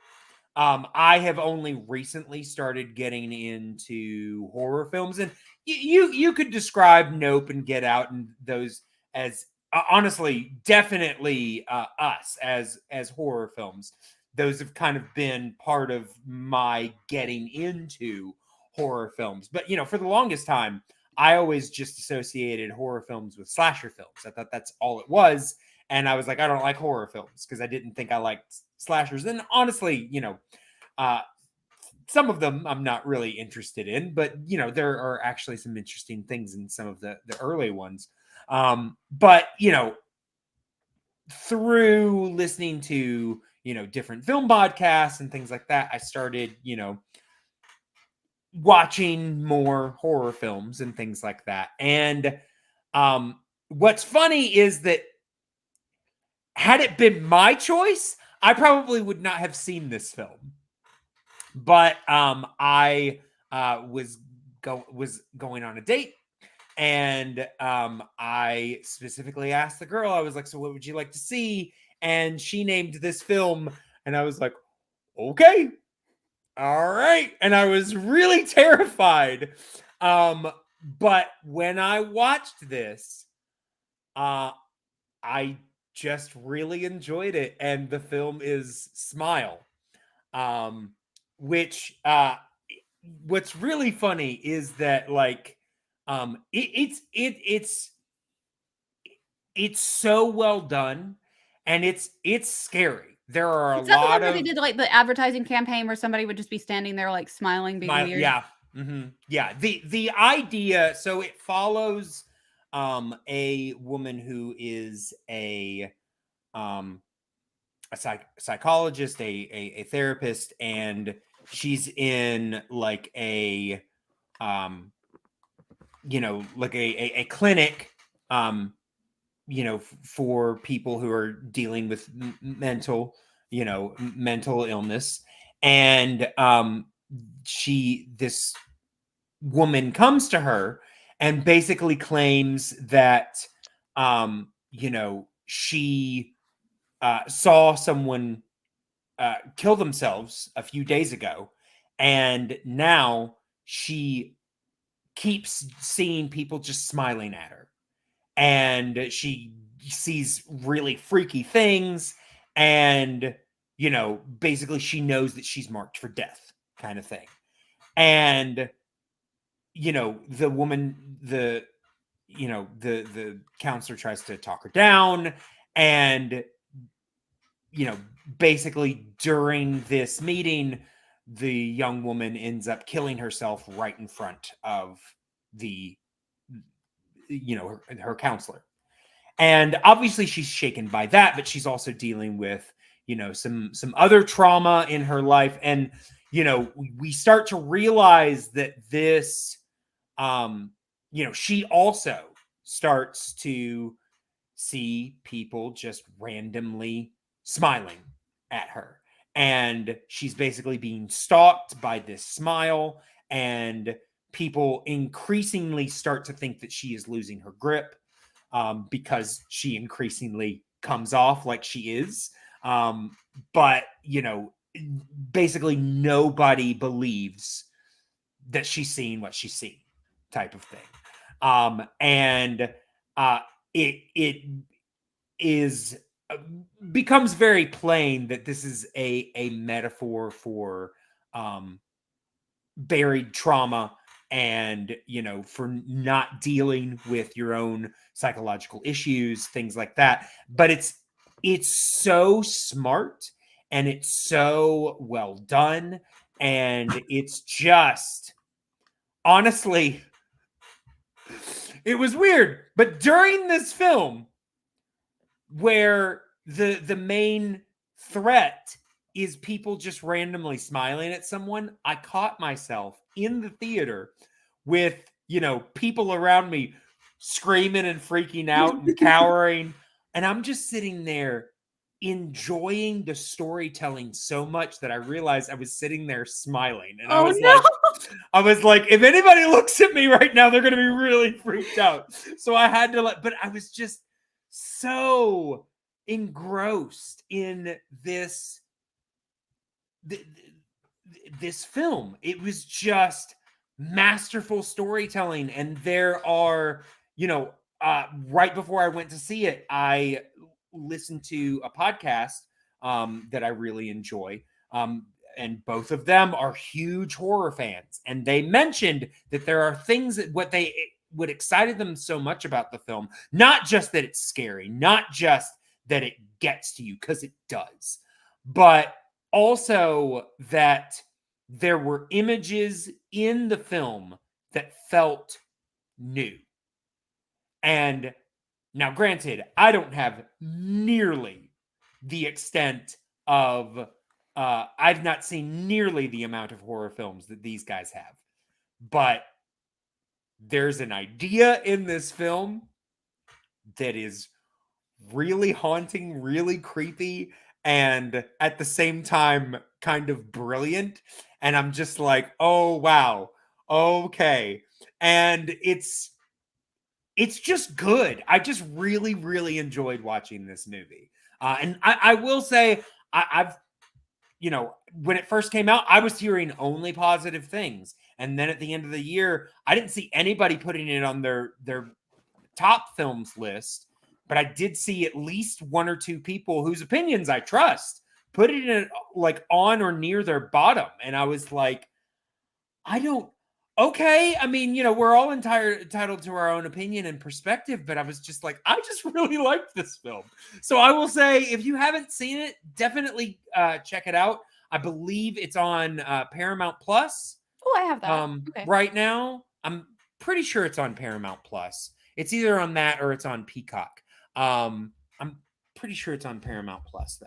I have only recently started getting into horror films, and you could describe Nope and Get Out and those as honestly, definitely us as horror films. Those have kind of been part of my getting into horror films. But for the longest time, I always just associated horror films with slasher films. I thought that's all it was. And I was like, I don't like horror films because I didn't think I liked slashers. And honestly, some of them I'm not really interested in, but there are actually some interesting things in some of the early ones. But through listening to different film podcasts and things like that, I started watching more horror films and things like that. And what's funny is that had it been my choice, I probably would not have seen this film. But I was going on a date, and I specifically asked the girl, I was like, so what would you like to see? And she named this film, and I was like, okay, all right. And I was really terrified. But when I watched this, I just really enjoyed it. And the film is Smile. Which what's really funny is that it's so well done, and it's scary. There are a Is that the one lot where they of did like the advertising campaign where somebody would just be standing there like smiling, being weird? Yeah. Yeah. The idea, so it follows a woman who is a psychologist, a therapist, and she's in like a like a clinic for people who are dealing with mental illness. And this woman comes to her and basically claims that she saw someone kill themselves a few days ago, and now she keeps seeing people just smiling at her, and she sees really freaky things, and basically she knows that she's marked for death, kind of thing. And the woman, the counselor tries to talk her down, and basically during this meeting, the young woman ends up killing herself right in front of the her counselor. And obviously she's shaken by that, but she's also dealing with some other trauma in her life. And we start to realize that this she also starts to see people just randomly smiling at her, and she's basically being stalked by this smile, and people increasingly start to think that she is losing her grip because she increasingly comes off like she is. But basically nobody believes that she's seeing what she's seeing, type of thing. And it is becomes very plain that this is a metaphor for buried trauma, and for not dealing with your own psychological issues, things like that. But it's so smart, and it's so well done, and it's just honestly, it was weird. But during this film, where the main threat is people just randomly smiling at someone, I caught myself in the theater with people around me screaming and freaking out and cowering, and I'm just sitting there enjoying the storytelling so much that I realized I was sitting there smiling. And I was like, if anybody looks at me right now, they're going to be really freaked out. So I had to but I was just so engrossed in this film. It was just masterful storytelling. And there are, right before I went to see it, I listened to a podcast that I really enjoy. And both of them are huge horror fans. And they mentioned that there are things that what excited them so much about the film, not just that it's scary, not just that it gets to you, because it does, but also that there were images in the film that felt new. And now, granted, I don't have nearly the extent of, I've not seen nearly the amount of horror films that these guys have. But there's an idea in this film that is really haunting, really creepy, and at the same time kind of brilliant. And I'm just like, oh wow, okay. And it's just good. I just really, really enjoyed watching this movie. And I will say, I've, when it first came out, I was hearing only positive things. And then at the end of the year, I didn't see anybody putting it on their top films list, but I did see at least one or two people whose opinions I trust put it in like on or near their bottom. And I was like, okay. I mean, we're all entitled to our own opinion and perspective, but I was just like, I just really liked this film. So I will say, if you haven't seen it, definitely check it out. I believe it's on Paramount Plus. Oh, I have that. Okay. Right now. I'm pretty sure it's on Paramount Plus. It's either on that or it's on Peacock. I'm pretty sure it's on Paramount Plus though.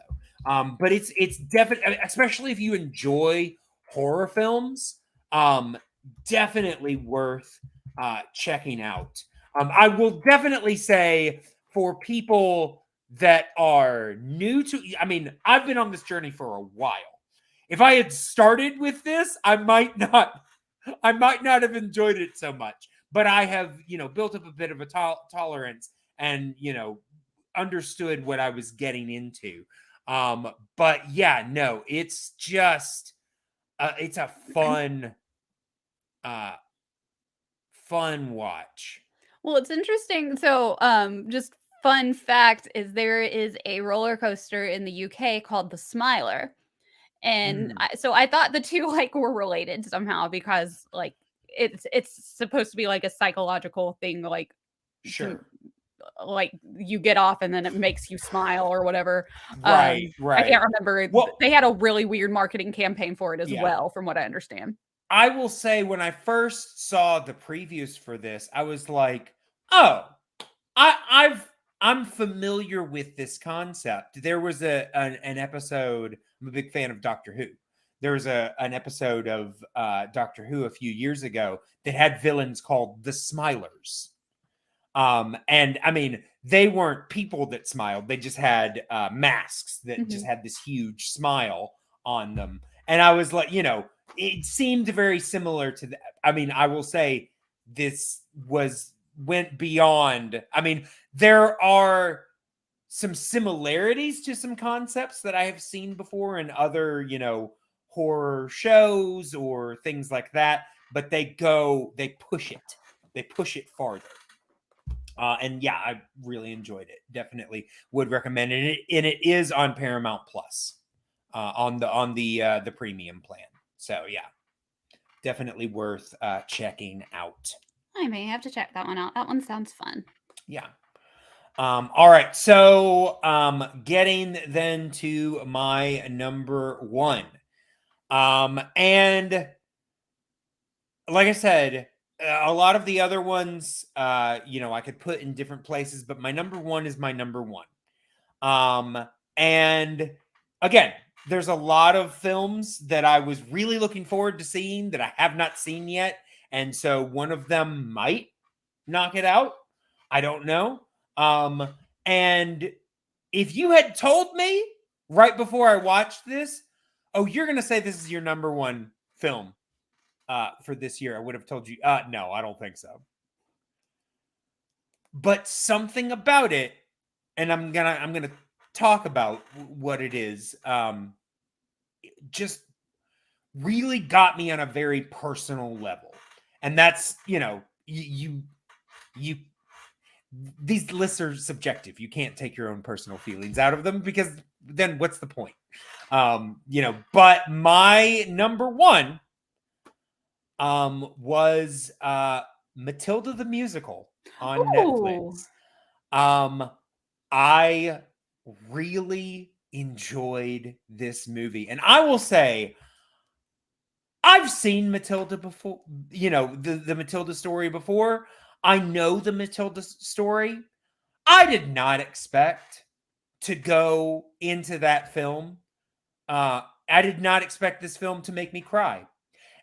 But it's definitely, especially if you enjoy horror films, definitely worth checking out. I will definitely say, for people that are new to, I mean, I've been on this journey for a while. If I had started with this, I might not have enjoyed it so much. But I have, built up a bit of a tolerance and, understood what I was getting into. But yeah, no, it's just, it's a fun watch. Well, it's interesting. So, just fun fact is there is a roller coaster in the UK called the Smiler. And so I thought the two like were related somehow, because like it's supposed to be like a psychological thing, like sure, like you get off and then it makes you smile or whatever. Right. I can't remember. Well, they had a really weird marketing campaign for it as well, from what I understand. I will say, when I first saw the previews for this, I was like, oh, I'm familiar with this concept. There was an episode. I'm a big fan of Doctor Who. There was an episode of Doctor Who a few years ago that had villains called the Smilers. And I mean, they weren't people that smiled. They just had masks that just had this huge smile on them. And I was like, it seemed very similar to that. I mean, I will say this went beyond. I mean, there are some similarities to some concepts that I have seen before in other, horror shows or things like that, but they push it farther. And yeah, I really enjoyed it. Definitely would recommend it. And it is on Paramount Plus, on the premium plan. So yeah, definitely worth checking out. I may have to check that one out. That one sounds fun. Yeah. All right. So getting then to my number one. And like I said, a lot of the other ones, I could put in different places, but my number one is my number one. And again, there's a lot of films that I was really looking forward to seeing that I have not seen yet. And so one of them might knock it out. I don't know. And if you had told me right before I watched this, oh, you're going to say this is your number one film for this year, I would have told you, no, I don't think so. But something about it, and I'm gonna talk about what it is, just really got me on a very personal level. And that's, you these lists are subjective. You can't take your own personal feelings out of them, because then what's the point? But my number one was Matilda the Musical on Netflix. I really enjoyed this movie, and I will say I've seen Matilda before, the Matilda story before. I know the Matilda story. I did not expect to go into that film. I did not expect this film to make me cry.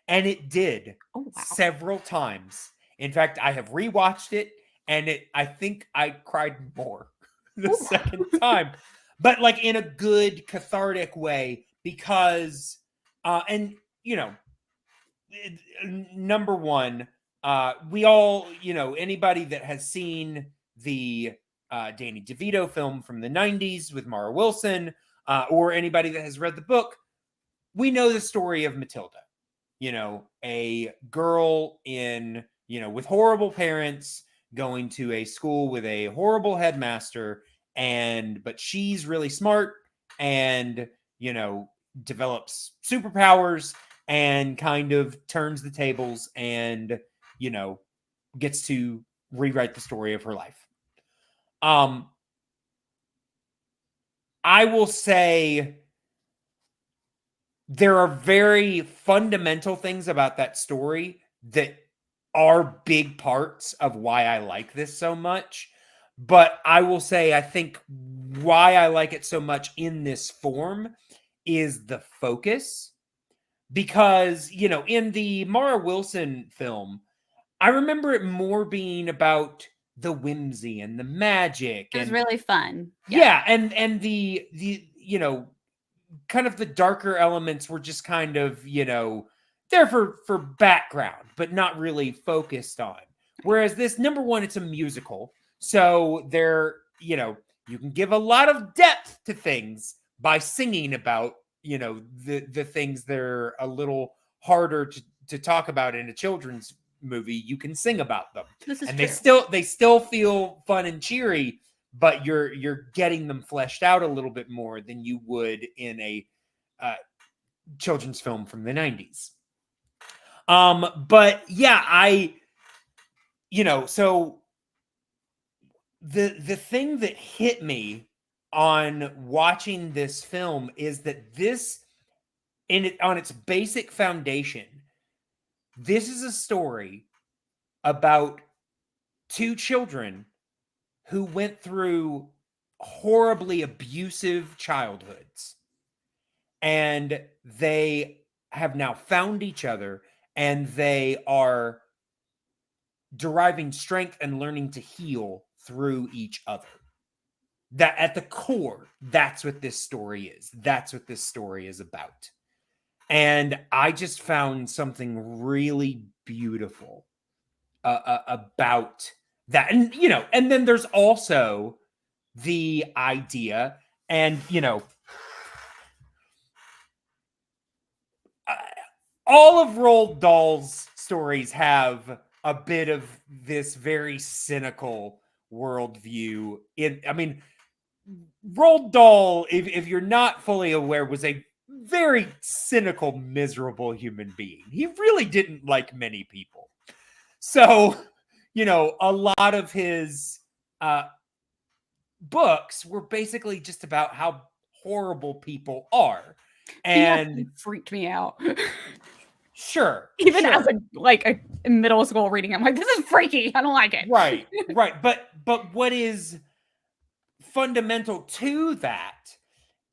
And it did. Several times. In fact, I have rewatched it, and I think I cried more the second time. But like in a good cathartic way, because number one, we all, anybody that has seen the Danny DeVito film from the 90s with Mara Wilson, or anybody that has read the book, we know the story of Matilda. A girl with horrible parents, going to a school with a horrible headmaster, but she's really smart and, develops superpowers and kind of turns the tables and, gets to rewrite the story of her life. I will say there are very fundamental things about that story that are big parts of why I like this so much. But I will say, I think why I like it so much in this form is the focus. Because, in the Mara Wilson film, I remember it more being about the whimsy and the magic. It was really fun. Yeah, and the kind of the darker elements were just kind of, there for background, but not really focused on. Whereas this, number one, it's a musical. So you can give a lot of depth to things by singing about, the things that are a little harder to talk about in a children's movie. You can sing about them. And true. They still feel fun and cheery, but you're getting them fleshed out a little bit more than you would in a children's film from the 90s. But yeah, so the thing that hit me on watching this film is that this, on its basic foundation, this is a story about two children who went through horribly abusive childhoods, and they have now found each other, and they are deriving strength and learning to heal through each other. That at the core, that's what this story is. That's what this story is about. And I just found something really beautiful about that. And, and then there's also the idea, and, all of Roald Dahl's stories have a bit of this very cynical worldview. Roald Dahl, if you're not fully aware, was a very cynical, miserable human being. He really didn't like many people. So, a lot of his books were basically just about how horrible people are. And he freaked me out. Sure. Even as a middle school reading, I'm like, this is freaky. I don't like it. Right. But what is fundamental to that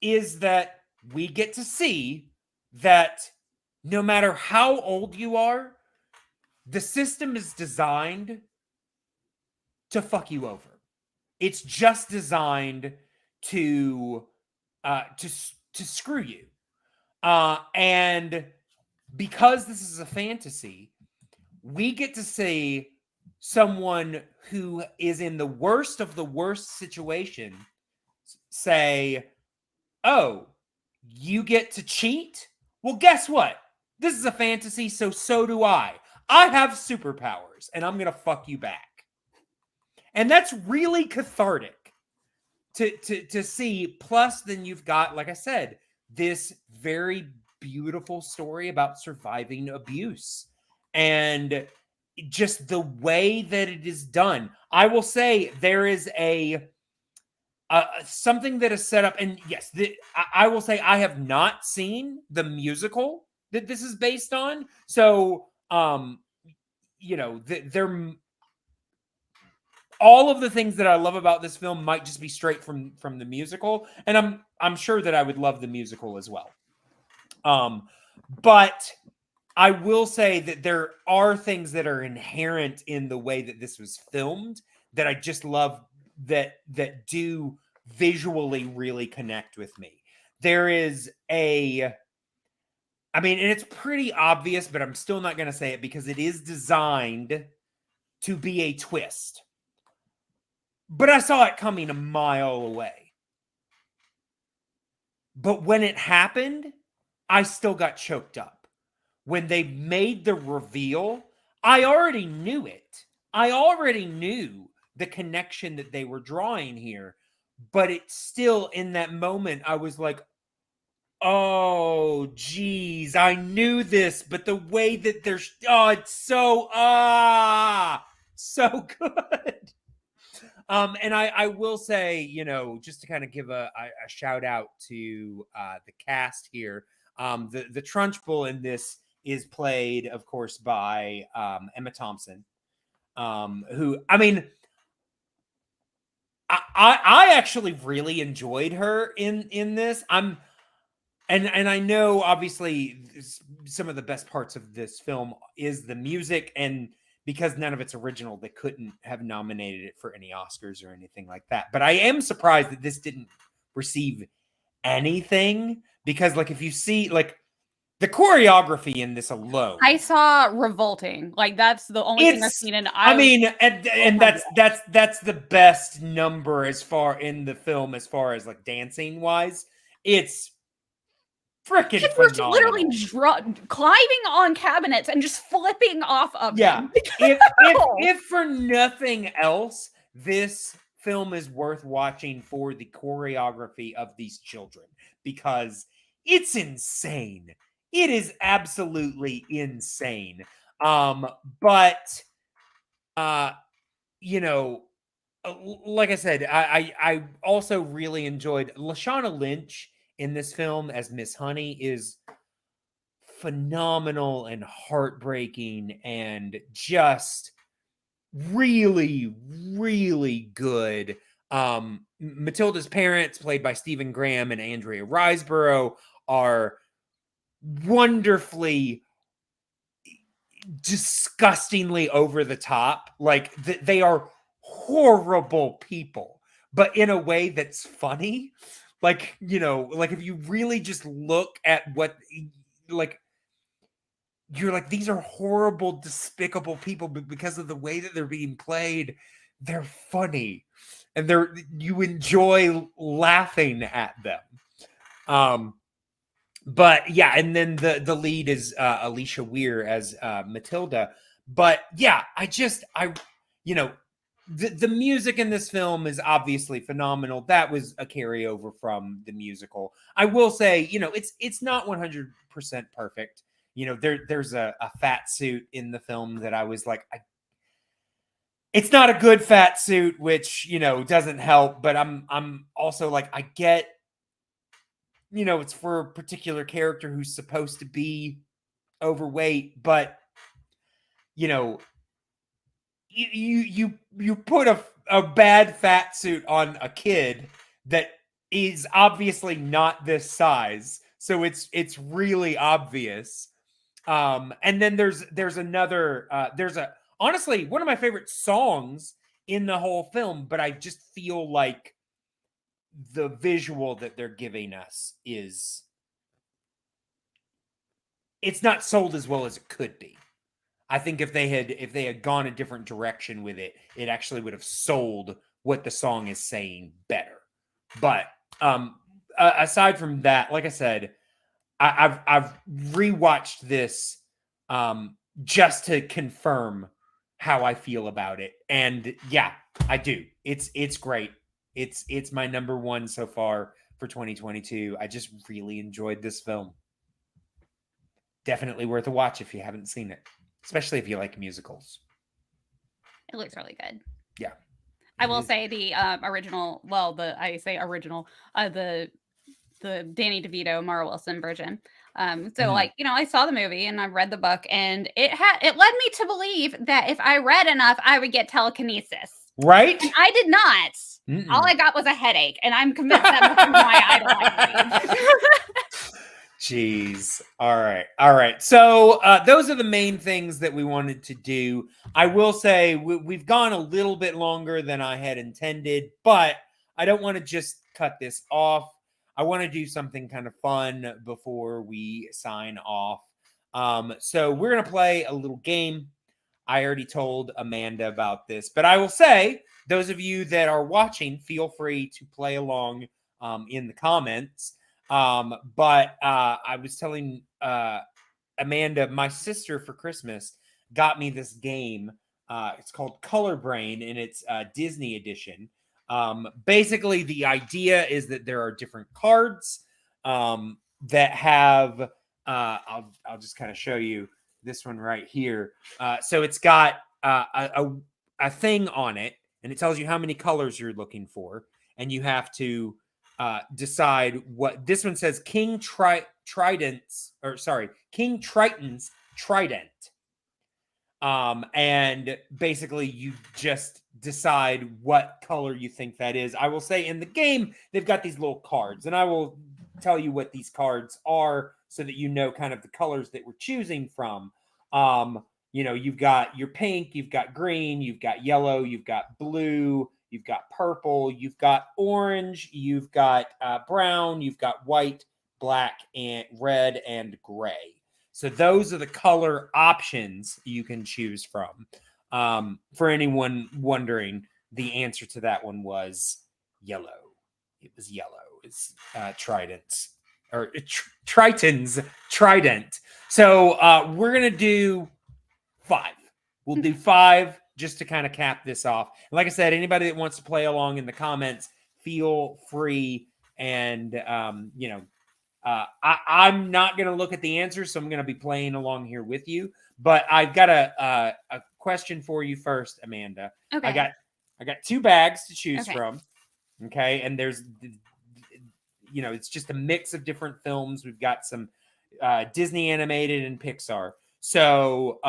is that we get to see that no matter how old you are, the system is designed to fuck you over. It's just designed to screw you. And because this is a fantasy, we get to see someone who is in the worst of the worst situation say, oh, you get to cheat? Well, guess what? This is a fantasy, so do I. I have superpowers and I'm going to fuck you back. And that's really cathartic to see. Plus, then you've got, like I said, this very beautiful story about surviving abuse and just the way that it is done. I will say there is something that is set up, and yes, I will say I have not seen the musical that this is based on. So, they're all of the things that I love about this film might just be straight from the musical, and I'm sure that I would love the musical as well. But I will say that there are things that are inherent in the way that this was filmed that I just love that do visually really connect with me. There is and it's pretty obvious, but I'm still not going to say it because it is designed to be a twist. But I saw it coming a mile away. But when it happened, I still got choked up. When they made the reveal, I already knew it. I already knew the connection that they were drawing here. But it's still, in that moment, I was like, oh, geez, I knew this. But the way that it's so good. And I will say, just to kind of give a shout out to the cast here. The Trunchbull in this is played, of course, by Emma Thompson, who, I actually really enjoyed her in this. And I know, obviously, some of the best parts of this film is the music, and because none of it's original, they couldn't have nominated it for any Oscars or anything like that. But I am surprised that this didn't receive anything, because, like, if you see, like, the choreography in this alone, I saw revolting. Like, that's the only thing I've seen. And that's the best number as far in the film, as far as like dancing wise. It's freaking phenomenal. We're literally climbing on cabinets and just flipping off of them. If for nothing else, this film is worth watching for the choreography of these children, because it's insane. It is absolutely insane. But like I said, I also really enjoyed Lashana Lynch in this film as Miss Honey is phenomenal and heartbreaking and just really, really good. Matilda's parents, played by Stephen Graham and Andrea Riseborough, are wonderfully, disgustingly over the top. Like, they are horrible people, but in a way that's funny. Like, like, if you really just look at what, like, you're like, these are horrible, despicable people, but because of the way that they're being played, they're funny, and you enjoy laughing at them. But yeah, and then the lead is Alicia Weir as Matilda. But yeah, the music in this film is obviously phenomenal. That was a carryover from the musical. I will say, it's not 100% perfect. There's a fat suit in the film that I was like, it's not a good fat suit, which, doesn't help. But I'm also like, I get, it's for a particular character who's supposed to be overweight, but you put a bad fat suit on a kid that is obviously not this size, so it's really obvious. And then there's another honestly one of my favorite songs in the whole film, but I just feel like the visual that they're giving us it's not sold as well as it could be. I think if they had gone a different direction with it, it actually would have sold what the song is saying better. But aside from that, like I said, I've rewatched this just to confirm how I feel about it. And yeah, I do. It's great. It's my number one so far for 2022. I just really enjoyed this film. Definitely worth a watch if you haven't seen it, especially if you like musicals. It looks really good. Yeah. I will say the original, well, the Danny DeVito, Mara Wilson version. Like, you know, I saw the movie and I read the book, and it led me to believe that if I read enough, I would get telekinesis. Right? And I did not. All I got was a headache, and I'm convinced that was my idol. Jeez. All right. So those are the main things that we wanted to do. I will say we've gone a little bit longer than I had intended, but I don't want to just cut this off. I want to do something kind of fun before we sign off. So we're going to play a little game. I already told Amanda about this, but I will say, those of you that are watching, feel free to play along in the comments. But I was telling Amanda, my sister for Christmas got me this game. It's called Color Brain, and it's Disney edition. Basically, the idea is that there are different cards that have. I'll just kind of show you this one right here. So it's got a thing on it, and it tells you how many colors you're looking for, and you have to decide what this one says. King Triton's Trident. And basically you just decide what color you think that is. I will say in the game, they've got these little cards, and I will tell you what these cards are so that you know kind of the colors that we're choosing from. You know, you've got your pink, you've got green, you've got yellow, you've got blue, you've got purple, you've got orange, you've got brown, you've got white, black, and red, and gray. So those are the color options you can choose from. For anyone wondering, the answer to that one was yellow. It was yellow. It's Triton's Trident. So we're going to do 5. We'll do 5 just to kind of cap this off. And like I said, anybody that wants to play along in the comments, feel free. And, you know, I'm not going to look at the answers, so I'm going to be playing along here with you. But I've got a question for you first, Amanda. Okay. I got 2 bags to choose from. Okay, and there's, you know, it's just a mix of different films. We've got some Disney animated and Pixar. So,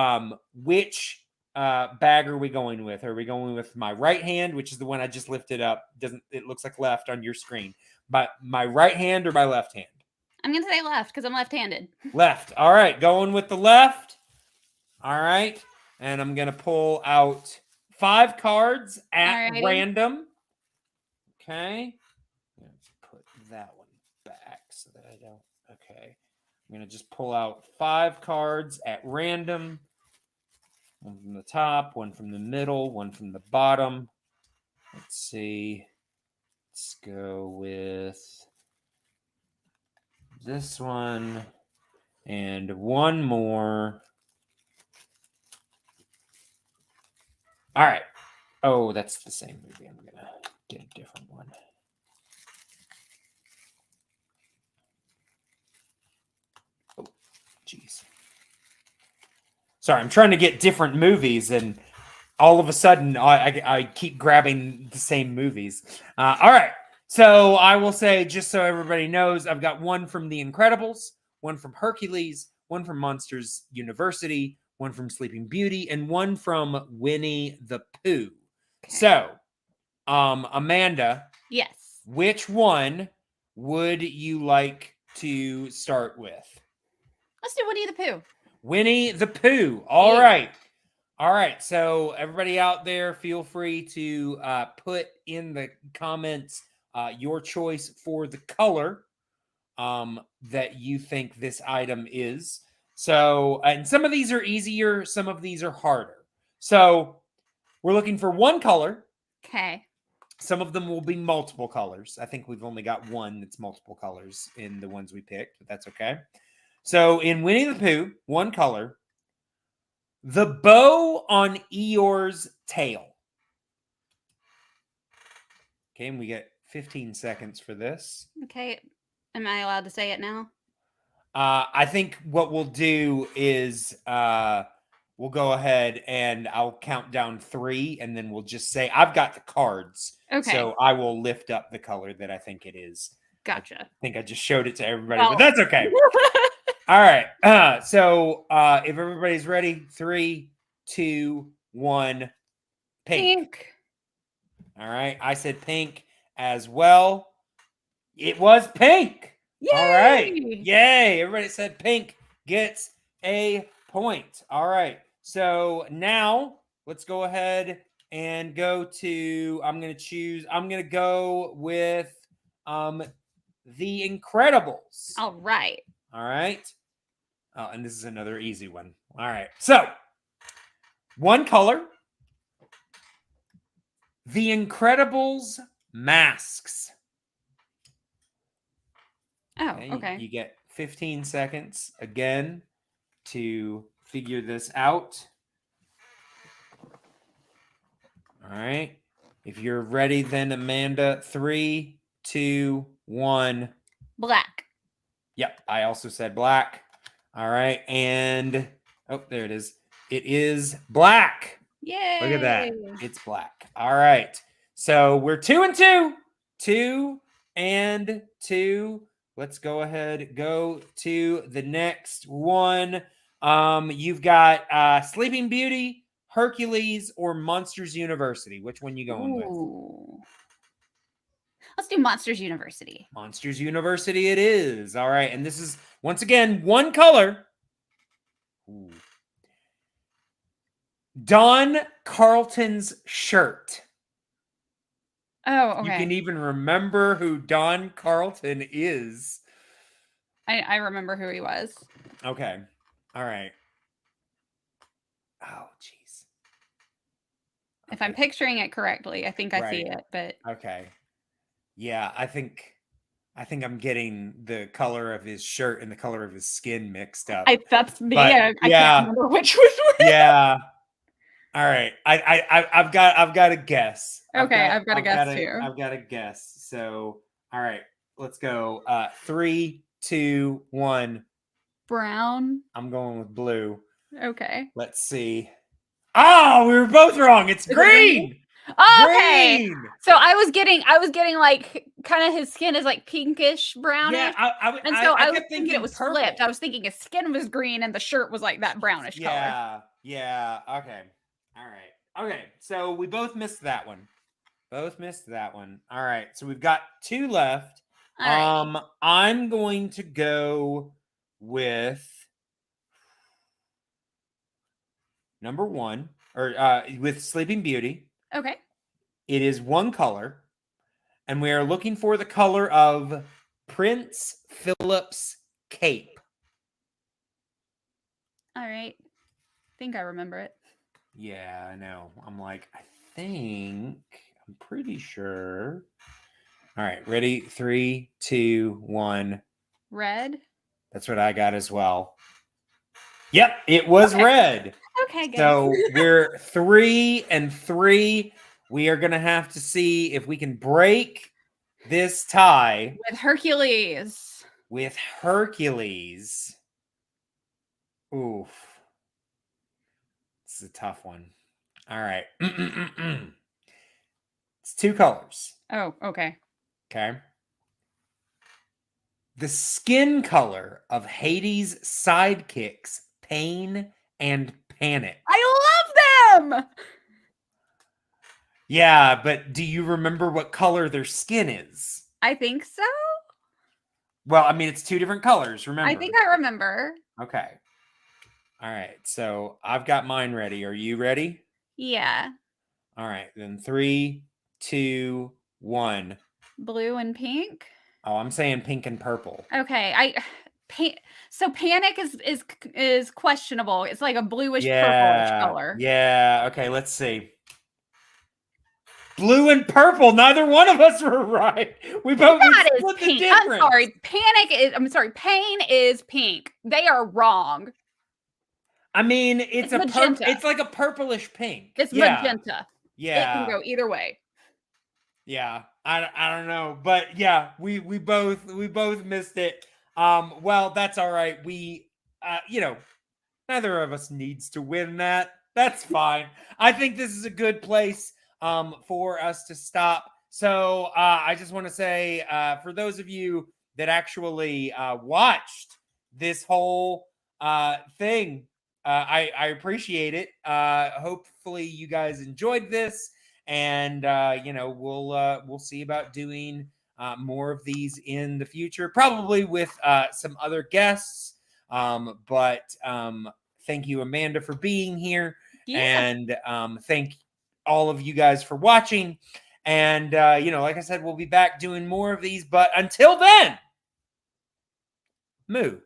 which bag are we going with? Are we going with my right hand, which is the one I just lifted up? It looks like left on your screen? But my right hand or my left hand? I'm going to say left because I'm left-handed. Left. All right. Going with the left. All right. And I'm going to pull out 5 cards at random. Okay. Let's put that one back so that I don't. Okay. I'm going to just pull out 5 cards at random. One from the top, one from the middle, one from the bottom. Let's see. Let's go with this one and one more. All right. Oh, that's the same movie. I'm going to get a different one. Oh, jeez. Sorry, I'm trying to get different movies, and all of a sudden I keep grabbing the same movies. All right. So I will say, just so everybody knows, I've got one from The Incredibles, one from Hercules, one from Monsters University, one from Sleeping Beauty, and one from Winnie the Pooh. Okay. So, Amanda. Yes. Which one would you like to start with? Let's do Winnie the Pooh. Winnie the Pooh. All right. All right. So everybody out there, feel free to put in the comments your choice for the color that you think this item is. So, and some of these are easier, some of these are harder. So we're looking for one color. Okay. Some of them will be multiple colors. I think we've only got one that's multiple colors in the ones we picked, but that's okay. So in Winnie the Pooh, one color. The bow on Eeyore's tail. Okay, and we get 15 seconds for this. Okay. Am I allowed to say it now? I think what we'll do is we'll go ahead and I'll count down 3, and then we'll just say I've got the cards. Okay. So I will lift up the color that I think it is. Gotcha. I think I just showed it to everybody, but that's okay. All right. So if everybody's ready, 3, 2, 1, pink. All right. I said pink as well. It was pink. Yay! All right. Yay. Everybody said pink gets a point. All right. So now let's go ahead and go to, I'm going to go with The Incredibles. All right. All right. Oh, and this is another easy one. All right. So, one color. The Incredibles masks. Oh, okay. You get 15 seconds again to figure this out. All right. If you're ready, then Amanda, 3, 2, 1. Black. Yep. I also said black. All right. And, oh, there it is. It is black. Yay. Look at that. It's black. All right. So we're 2 and 2. 2 and 2. Let's go ahead. Go to the next one. You've got Sleeping Beauty, Hercules, or Monsters University. Which one you going with? Let's do Monsters University. Monsters University it is. All right. And this is, once again, one color. Ooh. Don Carlton's shirt. Oh, okay. You can even remember who Don Carlton is. I remember who he was. Okay. All right. Oh, jeez. Okay. If I'm picturing it correctly, I think I see it, but okay. Yeah, I think I'm getting the color of his shirt and the color of his skin mixed up. That's me. I can't remember which was which. Yeah. All right. I've got a guess. Okay, I've got a guess too. I've got a guess. So, all right, let's go. 3, 2, 1. Brown. I'm going with blue. Okay. Let's see. Oh, we were both wrong. It's green. Oh, okay. Green. So I was getting like kind of his skin is like pinkish brownish. Yeah, I was thinking it was purple. Flipped. I was thinking his skin was green and the shirt was like that brownish color. Yeah. Okay. All right. Okay. So we both missed that one. All right. So we've got 2 left. Right. I'm going to go with number 1 or with Sleeping Beauty. Okay. It is one color, and we are looking for the color of Prince Philip's cape. All right. I think I remember it. Yeah, I know. I'm pretty sure. All right, ready? 3, 2, 1. Red. That's what I got as well. Yep, it was red. Okay, good. So we're 3 and 3. We are going to have to see if we can break this tie. With Hercules. Oof. This is a tough one. All right. It's 2 colors. Oh, okay. Okay. The skin color of Hades' sidekicks, Pain and Panic. I love them! Yeah, but do you remember what color their skin is? I think so. Well, I mean, it's 2 different colors, remember? I think I remember. Okay. All right, so I've got mine ready. Are you ready? Yeah. All right, then 3, 2, 1. Blue and pink? Oh, I'm saying pink and purple. Okay, so Panic is questionable. It's like a bluish purplish color. Yeah. Okay, let's see. Blue and purple. Neither one of us were right. We both split the difference. I'm sorry. Pain is pink. They are wrong. I mean, it's magenta. It's like a purplish pink. It's magenta. Yeah. It can go either way. Yeah. I don't know, but yeah, we both missed it. Well, that's all right. We neither of us needs to win that. That's fine. I think this is a good place for us to stop. So I just want to say, for those of you that actually watched this whole thing, I appreciate it. Hopefully, you guys enjoyed this, and we'll see about doing more of these in the future, probably with some other guests. But thank you, Amanda, for being here, and thank all of you guys for watching. And like I said, we'll be back doing more of these. But until then, moo.